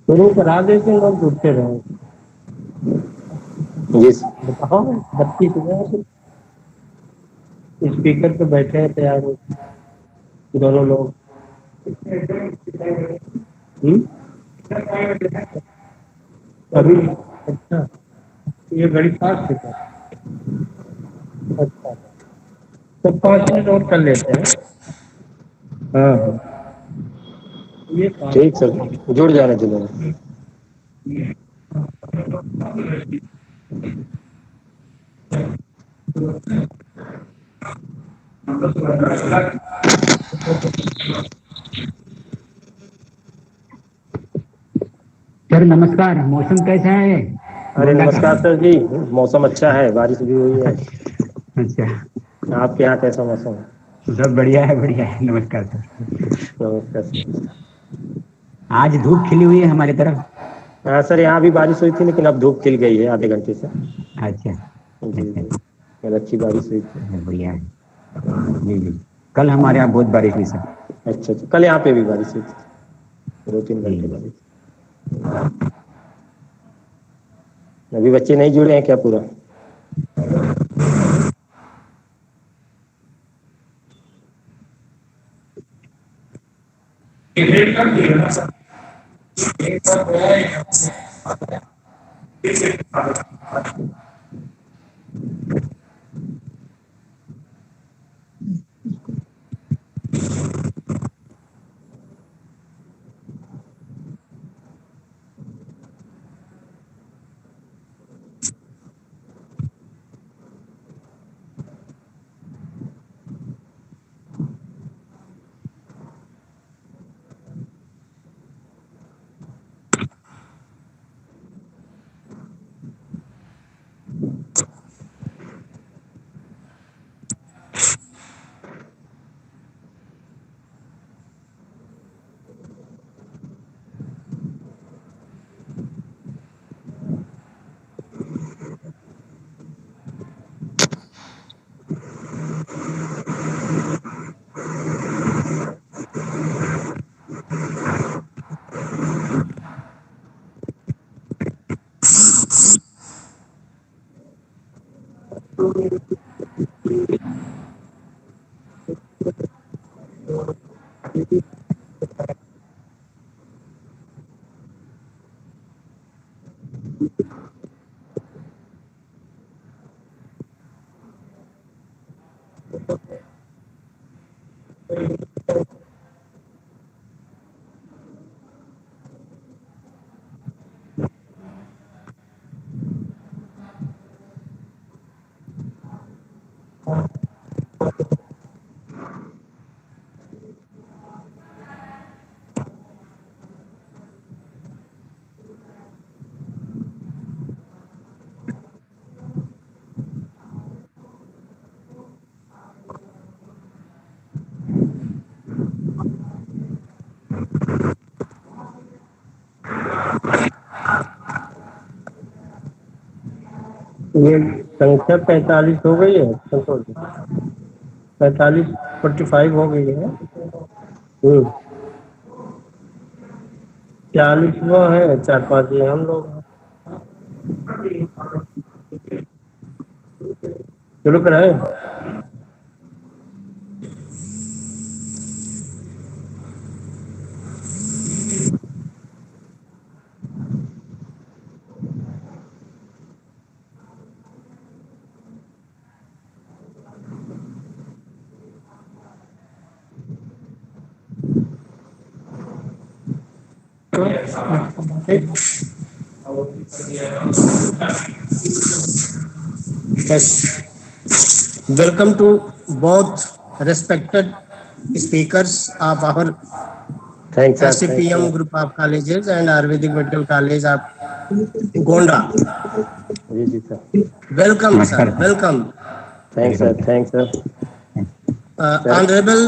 शुरू करा देते लोग जुटते रहे। जी बताओ, बत्ती तो स्पीकर पे बैठे हैं तैयार हो दोनों लोग। अभी अच्छा, ये बड़ी फास्ट है। अच्छा, तो 5 मिनट और कर लेते हैं। हाँ हाँ, ये ठीक सर, जुड़ जाने दीजिए। सर नमस्कार, मौसम कैसा है? अरे गोंडा का। नमस्कार सर जी, मौसम अच्छा है, बारिश भी हुई है। अच्छा, आपके यहाँ कैसा मौसम है? सब बढ़िया है, बढ़िया है। नमस्कार सर। नमस्कार सर। आज धूप खिली हुई है हमारी तरफ। हाँ सर, यहाँ भी बारिश हुई थी, लेकिन अब धूप खिल गई है आधे घंटे से। अच्छा जी अच्छा, जी, कल अच्छी बारिश हुई थी। बढ़िया है। जी जी, कल हमारे यहाँ बहुत बारिश हुई सर। अच्छा अच्छा, कल यहाँ पे भी बारिश हुई थी, 2-3 घंटे जी, बारिश। अभी बच्चे नहीं जुड़े हैं क्या पूरा? ये संख्या 45 हो गई है संतोष जी, 45 45 हो गई है। 40 वो है, 4-5 ये हम लोग हैं। शुरू कराए। Yes. Welcome to both respected speakers of our thanks sir. SCPM group of colleges and Ayurvedic Medical College of Gonda. जी जी sir. Welcome, sir. Namaskar. Welcome. Thanks sir, thanks sir. Sir. Honorable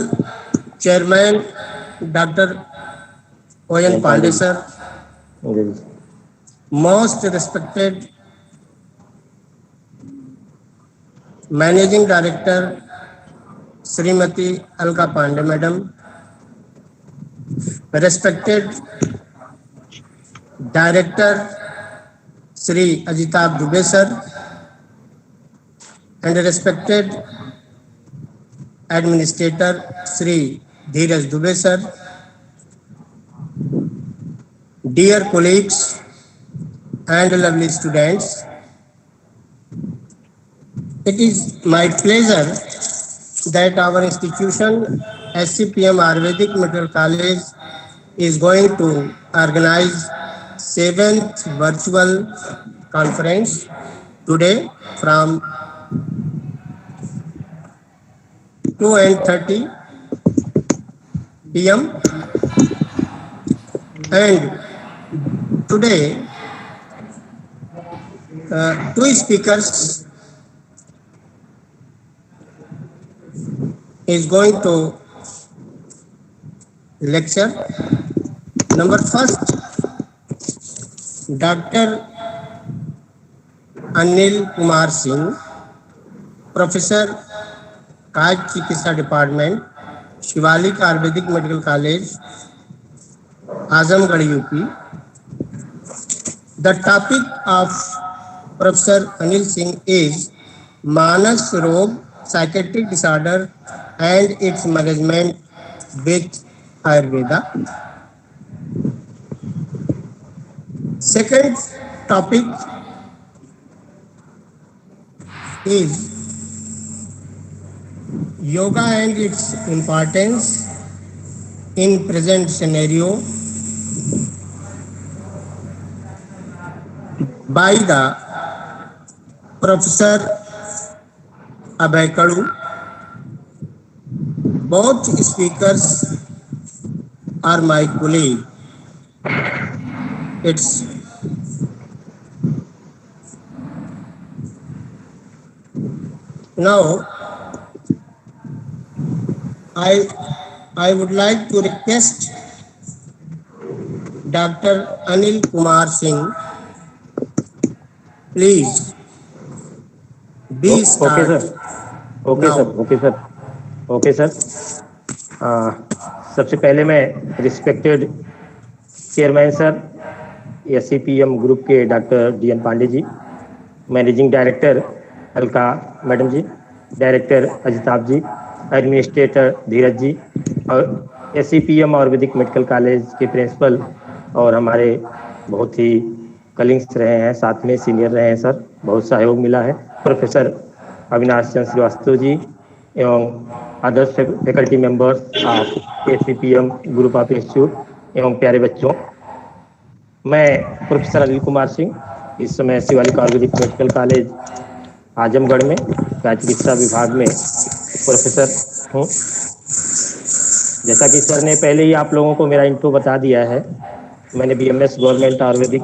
Chairman Dr. O.N. Pandey, sir. जी जी। Most respected Managing Director Srimati Alka Pandey, Madam. Respected Director Sri Ajitab Dubey, sir. And respected Administrator Sri Dheeraj Dubey, sir. Dear colleagues and lovely students, it is my pleasure that our institution, SCPM Ayurvedic Medical College, is going to organize 7th virtual conference today from 2:30 p.m. And today, two speakers is going to lecture. Number first, Dr. Anil Kumar Singh, Professor, Kaj Chikitsa Department, Shivalik Ayurvedic Medical College, Azamgarh, UP. The topic of Professor Anil Singh is Manas Rog, psychiatric disorder and its management with Ayurveda. Second topic is yoga and its importance in present scenario by the Professor Abhay Kadu. Both speakers are my colleague. It's now I would like to request Dr. Anil Kumar Singh, please be okay start. Sir, okay Now. Sir, okay sir, okay sir. सबसे पहले मैं respected chairman sir SCPM group के doctor DN Pandey ji, managing director Alka madam जी, director Ajitabh जी, administrator धीरज जी और SCPM Ayurvedic medical college के principal और हमारे बहुत ही colleagues रहे हैं, साथ में सीनियर रहे हैं सर, बहुत सहयोग मिला है। प्रोफेसर अविनाश चंद्र श्रीवास्तव जी एवं other faculty members of SCPM group of institute एवं प्यारे बच्चों, मैं प्रोफेसर अनिल कुमार सिंह इस समय शिवालिक आयुर्वेदिक मेडिकल कॉलेज आजमगढ़ में चिकित्सा विभाग में प्रोफेसर हूँ। जैसा कि सर ने पहले ही आप लोगों को मेरा इंट्रो बता दिया है, मैंने BMS government Ayurvedic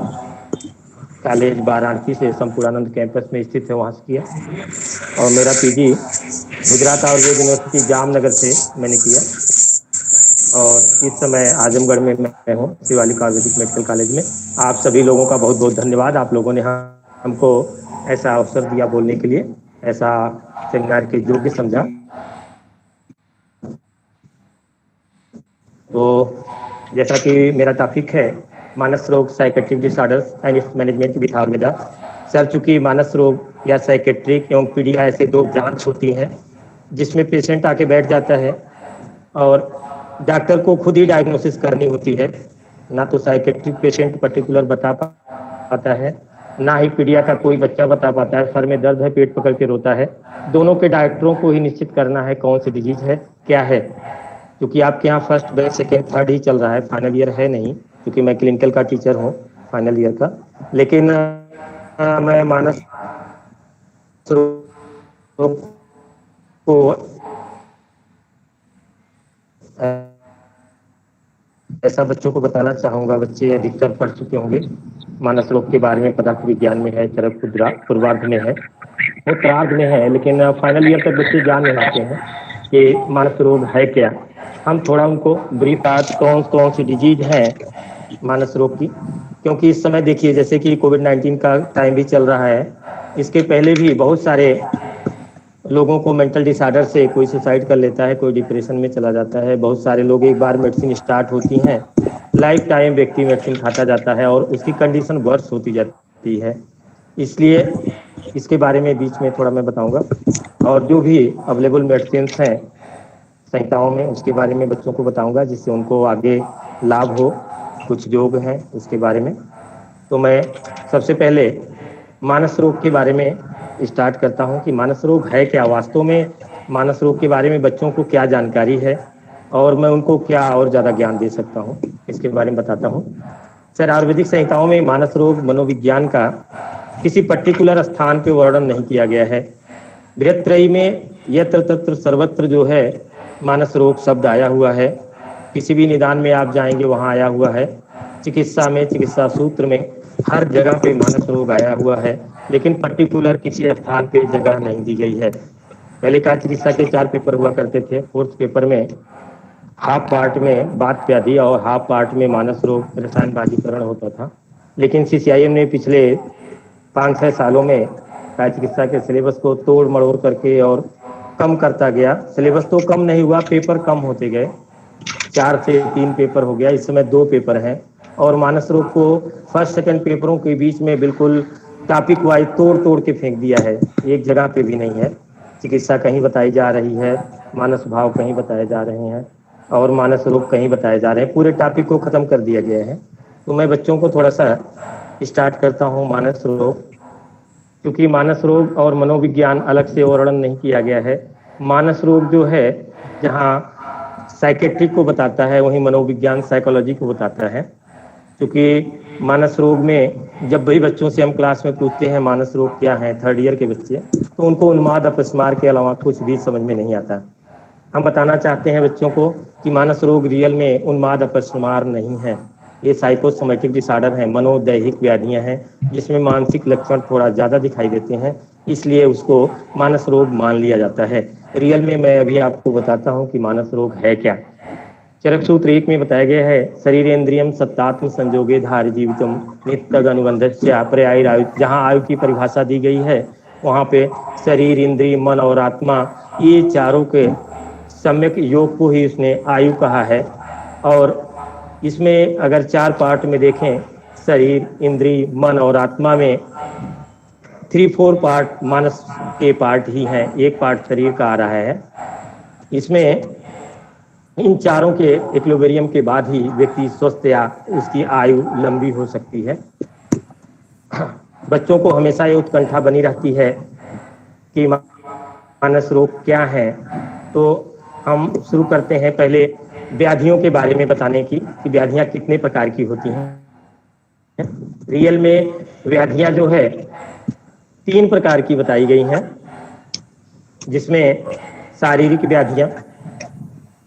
college Varanasi से संपूर्णानंद कैंपस में स्थित है वहाँ से किया और मेरा PG गुजरात आयुर्वेद यूनिवर्सिटी जामनगर से मैंने किया और इस समय आजमगढ़ में मैं हूँ शिवालिक आयुर्वेदिक मेडिकल कॉलेज में। आप सभी लोगों का बहुत बहुत धन्यवाद, आप लोगों ने हमको ऐसा अवसर दिया बोलने के लिए, ऐसा सेमिनार के योग्य समझा। तो जैसा कि मेरा टॉपिक है मानस रोग psychiatric disorders and it's management with Ayurveda. Sir, चूंकि मानस रोग या साइकेट्रिक एवं पीडिया ऐसे दो ब्रांच होती हैं जिसमें पेशेंट आके बैठ जाता है और डॉक्टर को खुद ही डायग्नोसिस करनी होती है, ना तो साइकेट्रिक पेशेंट पर्टिकुलर बता पाता है, ना ही पीडिया का कोई बच्चा बता पाता है, सर में दर्द है, पेट पकड़ के रोता है। दोनों के डॉक्टरों को ही निश्चित करना है कौन सी डिजीज है, क्या है, क्योंकि आपके यहाँ फर्स्ट बैच सेकेंड थर्ड ही चल रहा है, फाइनल ईयर है नहीं। क्योंकि मैं क्लिनिकल का टीचर हूँ फाइनल ईयर का, लेकिन मैं मानस रोग को ऐसा बच्चों को बताना चाहूँगा, बच्चे अधिकतर पढ़ चुके होंगे, मानस रोग के बारे में पदार्थ विज्ञान में है, चरक पूर्वार्ध में है, वो उत्तरार्ध में है, लेकिन फाइनल ईयर तक बच्चे जान नहीं पाते हैं कि मानस रोग है क्या। हम थोड़ा उनको ब्रीफ कौन सी डिजीज है मानस रोग की, क्योंकि इस समय देखिए जैसे कि कोविड-19 का टाइम भी चल रहा है, इसके पहले भी बहुत सारे लोगों को मेंटल डिसऑर्डर से कोई सुसाइड कर लेता है, कोई डिप्रेशन में चला जाता है। बहुत सारे लोग एक बार मेडिसिन स्टार्ट होती हैं, लाइफ टाइम व्यक्ति मेडिसिन खाता जाता है और उसकी कंडीशन वर्स होती जाती है। इसलिए इसके बारे में बीच में थोड़ा मैं बताऊंगा, और जो भी अवेलेबल मेडिसिन हैं संहिताओं में उसके बारे में बच्चों को बताऊंगा, जिससे उनको आगे लाभ हो। कुछ योग हैं उसके बारे में। तो मैं सबसे पहले मानस रोग के बारे में स्टार्ट करता हूं कि मानस रोग है क्या, वास्तव में मानस रोग के बारे में बच्चों को क्या जानकारी है और मैं उनको क्या और ज़्यादा ज्ञान दे सकता हूं, इसके बारे में बताता हूं। सर, आयुर्वेदिक संहिताओं में मानस रोग मनोविज्ञान का किसी पर्टिकुलर स्थान पे वर्णन नहीं किया गया है। बृहत्त्रयी में यत्र तत्र सर्वत्र जो है मानस रोग शब्द आया हुआ है। किसी भी निदान में आप जाएंगे वहाँ आया हुआ है। चिकित्सा में, चिकित्सा सूत्र में हर जगह पे मानस रोग आया हुआ है, लेकिन पर्टिकुलर किसी स्थान पे जगह नहीं दी गई है। पहले का चिकित्सा के 4 पेपर हुआ करते थे। 4th पेपर में हाफ पार्ट में वात व्याधि और हाफ पार्ट में मानस रोग रसायन बाधिकरण होता था, लेकिन CCIM ने पिछले 5-6 सालों में काय चिकित्सा के सिलेबस को तोड़ मड़ोड़ करके और कम करता गया। सिलेबस तो कम नहीं हुआ, पेपर कम होते गए। 4 से 3 पेपर हो गया, इस समय 2 पेपर हैं। और मानस रोग को फर्स्ट सेकंड पेपरों के बीच में बिल्कुल टॉपिक वाइज तोड़ के फेंक दिया है, एक जगह पे भी नहीं है। चिकित्सा कहीं बताई जा रही है, मानस भाव कहीं बताए जा रहे हैं और मानस रोग कहीं बताए जा रहे हैं। पूरे टॉपिक को खत्म कर दिया गया है। तो मैं बच्चों को थोड़ा सा स्टार्ट करता हूँ मानस रोग, क्योंकि मानस रोग और मनोविज्ञान अलग से वर्णन नहीं किया गया है। मानस रोग जो है जहाँ साइकेट्रिक को बताता है, वहीं मनोविज्ञान साइकोलॉजी को बताता है। क्योंकि मानस रोग में जब भी बच्चों से हम क्लास में पूछते हैं मानस रोग क्या है, 3rd ईयर के बच्चे, तो उनको उन्माद अपस्मार के अलावा कुछ भी समझ में नहीं आता। हम बताना चाहते हैं बच्चों को कि मानस रोग रियल में उन्माद अपस्मार नहीं है, ये साइकोसोमैटिक डिसऑर्डर है, मनोदैहिक व्याधियां हैं जिसमें मानसिक लक्षण थोड़ा ज़्यादा दिखाई देते हैं, इसलिए उसको मानस रोग मान लिया जाता है। रियल में मैं अभी आपको बताता हूँ कि मानस रोग है क्या। चरक सूत्र 1 में बताया गया है, शरीरेन्द्रियम सत्तात्म संजोगे धार्य जीवितम नित्यग अनुबंधस्य पर्यायी आयु। जहाँ आयु की परिभाषा दी गई है वहाँ पे शरीर, इंद्रिय, मन और आत्मा, ये चारों के सम्यक योग को ही उसने आयु कहा है। और इसमें अगर 4 पार्ट में देखें, शरीर, इंद्रिय, मन और आत्मा में 3-4 पार्ट मानस के पार्ट ही हैं, एक पार्ट शरीर का आ रहा है। इसमें इन चारों के इक्विलिब्रियम के बाद ही व्यक्ति स्वस्थ या उसकी आयु लंबी हो सकती है। बच्चों को हमेशा ये उत्कंठा बनी रहती है कि मानस रोग क्या है। तो हम शुरू करते हैं पहले व्याधियों के बारे में बताने की कि व्याधियां कितने प्रकार की होती हैं। रियल में व्याधियां जो है 3 प्रकार की बताई गई हैं, जिसमें शारीरिक व्याधियां,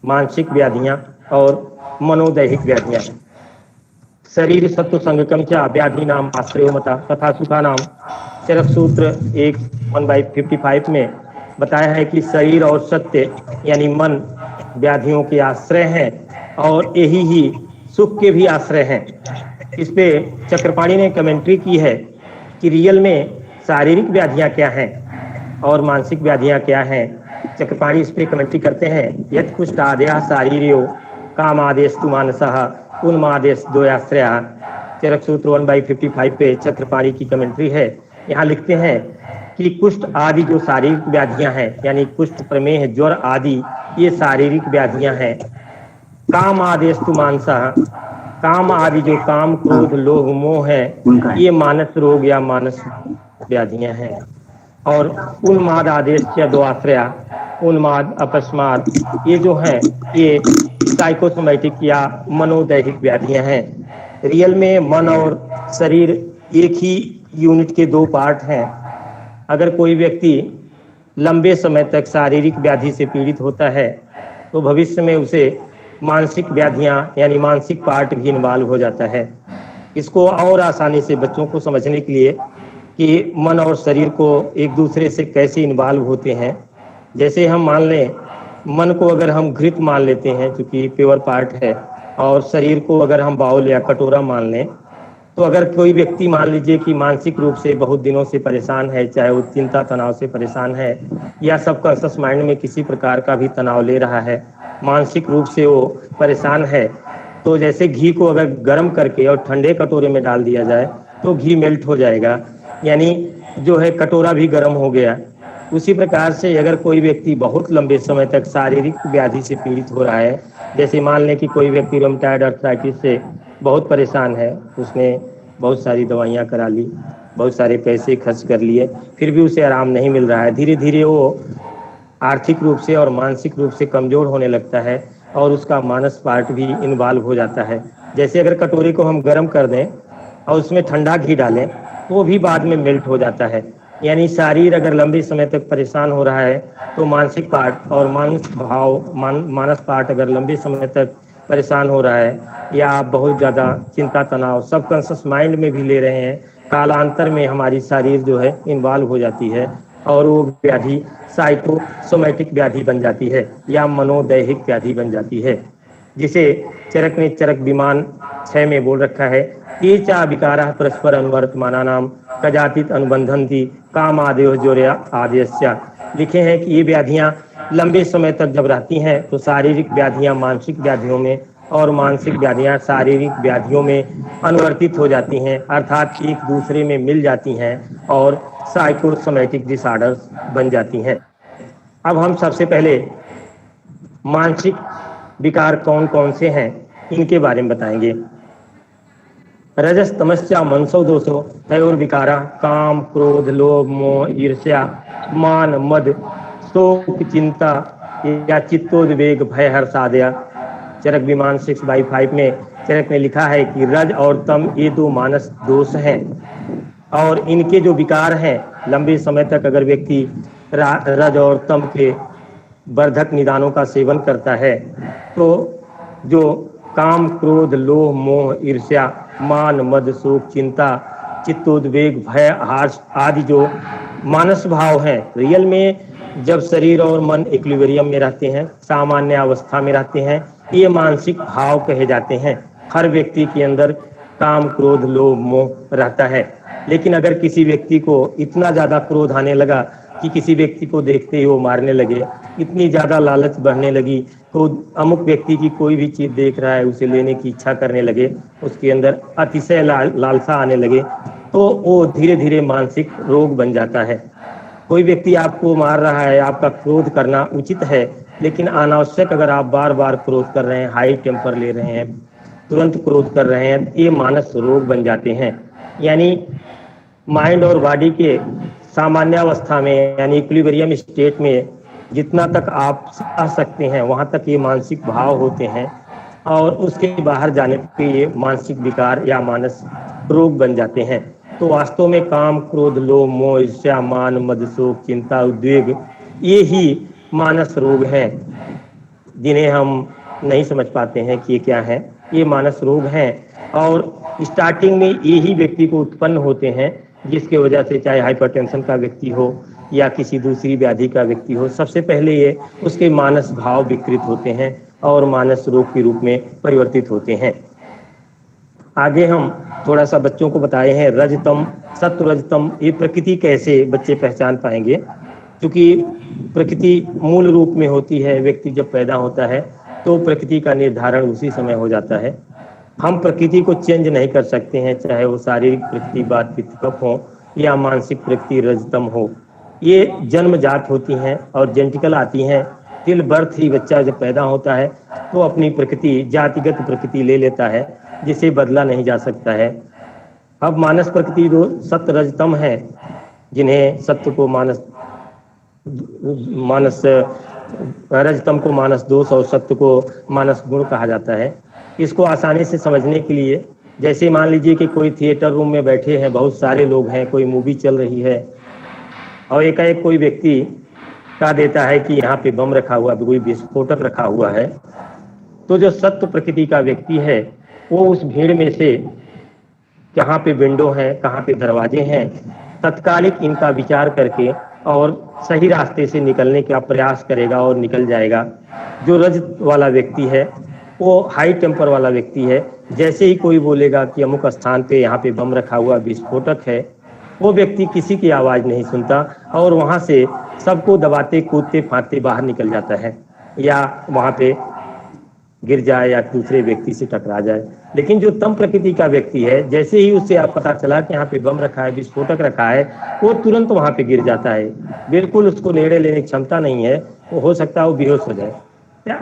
मानसिक व्याधियां और मनोदैहिक व्याधियां। शरीर सत्व संगकम च व्याधि नाम आश्रय मता तथा सुखा नाम। चरक सूत्र 1/55 में बताया है कि शरीर और सत्य यानी मन व्याधियों के आश्रय हैं और यही ही सुख के भी आश्रय हैं। इस पे चक्रपाणी ने कमेंट्री की है कि रियल में शारीरिक व्याधियां क्या हैं और मानसिक व्याधियां क्या हैं। चक्रपाणी इस पे कमेंट्री करते हैं, यत् कुष्ठादयः शारीरियो कामादेस्तु मानसः उन्मादेश द्वयाश्रय। चरक सूत्र 1/55 पे चक्रपाणी की कमेंट्री है। यहाँ लिखते हैं कि कुष्ठ आदि जो शारीरिक व्याधियां हैं, यानी कुष्ठ, प्रमेह, ज्वर आदि ये शारीरिक व्याधियां हैं। काम आदेस्तु मानसः, काम आदि जो काम, क्रोध, लोभ, मोह है, ये मानस रोग या मानस व्याधियां हैं। और उन्माद आदेश या द्वयाश्रय, उन्माद, अपस्मार, ये जो हैं ये साइकोसोमैटिक या मनोदैहिक व्याधियां हैं। रियल में मन और शरीर एक ही यूनिट के दो पार्ट हैं। अगर कोई व्यक्ति लंबे समय तक शारीरिक व्याधि से पीड़ित होता है तो भविष्य में उसे मानसिक व्याधियां यानी मानसिक पार्ट भी इन्वॉल्व हो जाता है। इसको और आसानी से बच्चों को समझने के लिए कि मन और शरीर को एक दूसरे से कैसे इन्वॉल्व होते हैं, जैसे हम मान लें मन को अगर हम घृत मान लेते हैं क्योंकि प्योर पार्ट है, और शरीर को अगर हम बाउल या कटोरा मान लें, तो अगर कोई व्यक्ति मान लीजिए कि मानसिक रूप से बहुत दिनों से परेशान है, चाहे वो चिंता तनाव से परेशान है या सबकॉन्शियस माइंड में किसी प्रकार का भी तनाव ले रहा है, मानसिक रूप से वो परेशान है, तो जैसे घी को अगर गर्म करके और ठंडे कटोरे में डाल दिया जाए तो घी मेल्ट हो जाएगा, यानी जो है कटोरा भी गर्म हो गया। उसी प्रकार से अगर कोई व्यक्ति बहुत लंबे समय तक शारीरिक व्याधि से पीड़ित हो रहा है, जैसे मान लें कि कोई व्यक्ति रूमेटॉइड आर्थराइटिस से बहुत परेशान है, उसने बहुत सारी दवाइयाँ करा ली, बहुत सारे पैसे खर्च कर लिए, फिर भी उसे आराम नहीं मिल रहा है, धीरे धीरे वो आर्थिक रूप से और मानसिक रूप से कमज़ोर होने लगता है और उसका मानस पार्ट भी इन्वॉल्व हो जाता है। जैसे अगर कटोरे को हम गर्म कर दें और उसमें ठंडा घी डालें तो वो भी बाद में मेल्ट हो जाता है। यानी शरीर अगर लंबे समय तक परेशान हो रहा है तो मानसिक पार्ट और मानस पार्ट अगर लंबे समय तक परेशान हो रहा है या आप बहुत ज़्यादा चिंता तनाव सबकॉन्शियस माइंड में भी ले रहे हैं, कालांतर में हमारी शरीर जो है इन्वॉल्व हो जाती है और वो व्याधि साइकोसोमैटिक व्याधि बन जाती है या मनोदैहिक व्याधि बन जाती है, जिसे चरक ने चरक विमान 6 में बोल रखा है, ये चा विकारा परस्पर अनुवर्तमानानाम कजातित अनुबंधन्ति काम आदेश जोर्या आदेश्या। लिखे हैं कि ये व्याधियां लंबे समय तक जब रहती हैं तो शारीरिक व्याधियां मानसिक व्याधियों में और मानसिक व्याधियां शारीरिक व्याधियों में अनुवर्तित हो जाती हैं, अर्थात एक दूसरे में मिल जाती हैं और साइकोसोमैटिक डिसऑर्डर्स बन जाती हैं। अब हम सबसे पहले मानसिक विकार कौन कौन से हैं इनके बारे में बताएंगे। रजस तमस्या मनसो दोषो तयोर विकारा काम क्रोध लोभ मोह ईर्ष्या मान मद शोक चिंता या चित्तोद्वेग भय हर्षादया। चरक विमान 6/5 में चरक ने लिखा है कि रज और तम ये दो मानस दोष हैं और इनके जो विकार हैं लंबे समय तक अगर व्यक्ति रज और तम के वर्धक निदानों का सेवन करता है तो जो काम क्रोध लोभ मोह ईर्ष्या मान मद शोक चिंता चित्तोद्वेग भय हर्ष आदि जो मानस भाव हैं, रियल में जब शरीर और मन इक्विलिब्रियम में रहते हैं, सामान्य अवस्था में रहते हैं, ये मानसिक भाव कहे जाते हैं। हर व्यक्ति के अंदर काम क्रोध लोभ मोह रहता है, लेकिन अगर किसी व्यक्ति को इतना ज़्यादा क्रोध आने लगा कि किसी व्यक्ति को देखते ही वो मारने लगे, इतनी ज़्यादा लालच बढ़ने लगी तो अमुक व्यक्ति की कोई भी चीज़ देख रहा है उसे लेने की इच्छा करने लगे, उसके अंदर अतिशय लालसा आने लगे, तो वो धीरे धीरे मानसिक रोग बन जाता है। कोई व्यक्ति आपको मार रहा है, आपका क्रोध करना उचित है, लेकिन अनावश्यक अगर आप बार बार क्रोध कर रहे हैं, हाई टेम्पर ले रहे हैं, तुरंत क्रोध कर रहे हैं, ये मानस रोग बन जाते हैं। यानी माइंड और बॉडी के सामान्य अवस्था में यानी इक्विलिब्रियम स्टेट में जितना तक आप सह सकते हैं वहाँ तक ये मानसिक भाव होते हैं और उसके बाहर जाने पे ये मानसिक विकार या मानस रोग बन जाते हैं। तो वास्तव में काम क्रोध लोभ मोह ईर्ष्या मान मद शोक चिंता उद्वेग ये ही मानस रोग हैं, जिन्हें हम नहीं समझ पाते हैं कि ये क्या है। ये मानस रोग हैं और स्टार्टिंग में यही व्यक्ति को उत्पन्न होते हैं, जिसके वजह से चाहे हाइपरटेंशन का व्यक्ति हो या किसी दूसरी व्याधि का व्यक्ति हो, सबसे पहले ये उसके मानस भाव विकृत होते हैं और मानस रोग के रूप में परिवर्तित होते हैं। आगे हम थोड़ा सा बच्चों को बताए हैं रजतम सत्व रजतम, ये प्रकृति कैसे बच्चे पहचान पाएंगे, क्योंकि प्रकृति मूल रूप में होती है। व्यक्ति जब पैदा होता है तो प्रकृति का निर्धारण उसी समय हो जाता है। हम प्रकृति को चेंज नहीं कर सकते हैं, चाहे वो शारीरिक प्रकृति बात पित्त कफ हो या मानसिक प्रकृति रजतम हो। ये जन्मजात होती हैं और जेनेटिकल आती हैं। टिल बर्थ ही बच्चा जब पैदा होता है तो अपनी प्रकृति जातिगत प्रकृति ले लेता है, जिसे बदला नहीं जा सकता है। अब मानस प्रकृति जो सत्य रजतम है, जिन्हें सत्य को मानस रजतम को मानस दोष और सत्य को मानस गुण कहा जाता है। इसको आसानी से समझने के लिए जैसे मान लीजिए कि कोई थिएटर रूम में बैठे हैं, बहुत सारे लोग हैं, कोई मूवी चल रही है और एकाएक कोई व्यक्ति कह देता है कि यहाँ पे बम रखा हुआ, कोई विस्फोटक रखा हुआ है, तो जो सत्व प्रकृति का व्यक्ति है वो उस भीड़ में से कहाँ पे विंडो है, कहाँ पे दरवाजे हैं, तत्कालिक इनका विचार करके और सही रास्ते से निकलने का प्रयास करेगा और निकल जाएगा। जो रज वाला व्यक्ति है, वो हाई टेम्पर वाला व्यक्ति है, जैसे ही कोई बोलेगा कि अमुक स्थान पे यहाँ पे बम रखा हुआ, विस्फोटक है, वो व्यक्ति किसी की आवाज़ नहीं सुनता और वहाँ से सबको दबाते कूदते फांदते बाहर निकल जाता है या वहाँ पे गिर जाए या दूसरे व्यक्ति से टकरा जाए। लेकिन जो तम प्रकृति का व्यक्ति है, जैसे ही उससे आप पता चला कि यहाँ पे बम रखा है, विस्फोटक रखा है, वो तुरंत वहाँ पे गिर जाता है। बिल्कुल उसको निर्णय लेने की क्षमता नहीं है, वो हो सकता है वो बेहोश हो जाए।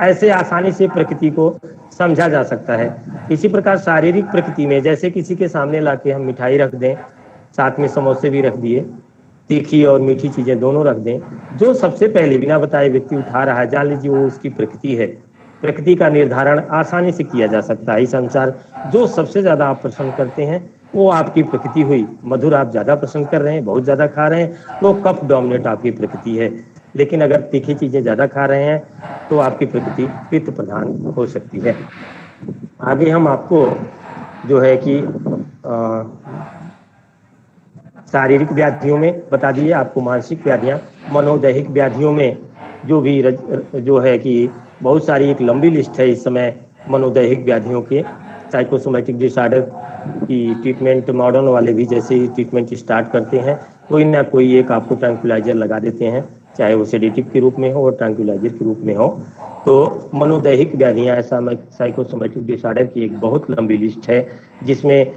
ऐसे आसानी से प्रकृति को समझा जा सकता है। इसी प्रकार शारीरिक प्रकृति में जैसे किसी के सामने लाके हम मिठाई रख दें, साथ में समोसे भी रख दिए, तीखी और मीठी चीजें दोनों रख दें, जो सबसे पहले बिना बताए व्यक्ति उठा रहा है, जान लीजिए वो उसकी प्रकृति है। प्रकृति का निर्धारण आसानी से किया जा सकता है। इस अनुसार जो सबसे ज्यादा आप पसंद करते हैं वो आपकी प्रकृति हुई। मधुर आप ज्यादा पसंद कर रहे हैं, बहुत ज्यादा खा रहे हैं, तो कफ डोमिनेट आपकी प्रकृति है। लेकिन अगर तीखी चीजें ज्यादा खा रहे हैं तो आपकी प्रकृति पित्त प्रधान हो सकती है। आगे हम आपको जो है कि शारीरिक व्याधियों में बता दिए, आपको मानसिक व्याधियां, मनोदैहिक व्याधियों में जो भी जो है कि बहुत सारी एक लंबी लिस्ट है इस समय मनोदैहिक व्याधियों के। साइकोसोमैटिक डिसऑर्डर की ट्रीटमेंट मॉडर्न वाले भी जैसे ही ट्रीटमेंट स्टार्ट करते हैं, कोई ना कोई एक आपको ट्रैंक्विलाइजर लगा देते हैं, चाहे वो सेडेटिव के रूप में हो और ट्रैंक्विलाइजर के रूप में हो। तो मनोदैहिक व्याधियां, ऐसा साइकोसोमैटिक डिसऑर्डर की एक बहुत लंबी लिस्ट है, जिसमें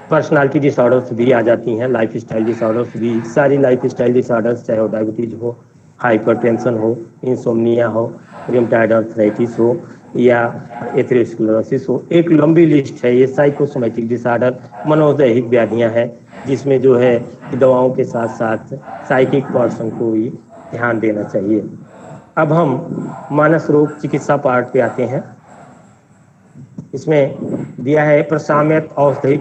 पर्सनालिटी डिसऑर्डर्स भी आ जाती हैं, लाइफ स्टाइल डिसऑर्डर्स भी, सारी लाइफ स्टाइल डिसऑर्डर्स, चाहे वो डायबिटीज हो, हाइपरटेंशन हो, इंसोम्निया हो, रूमेटॉइड आर्थराइटिस हो या एथेरोस्क्लेरोसिस हो, एक लंबी लिस्ट है। ये साइकोसोमैटिक डिसऑर्डर मनोदैहिक व्याधियां हैं, जिसमें जो है दवाओं के साथ साथ साइकिक पर्सन को भी ध्यान देना चाहिए। अब हम मानस रोग चिकित्सा पार्ट पे आते हैं। इसमें दिया है प्रसाम्यत औषधि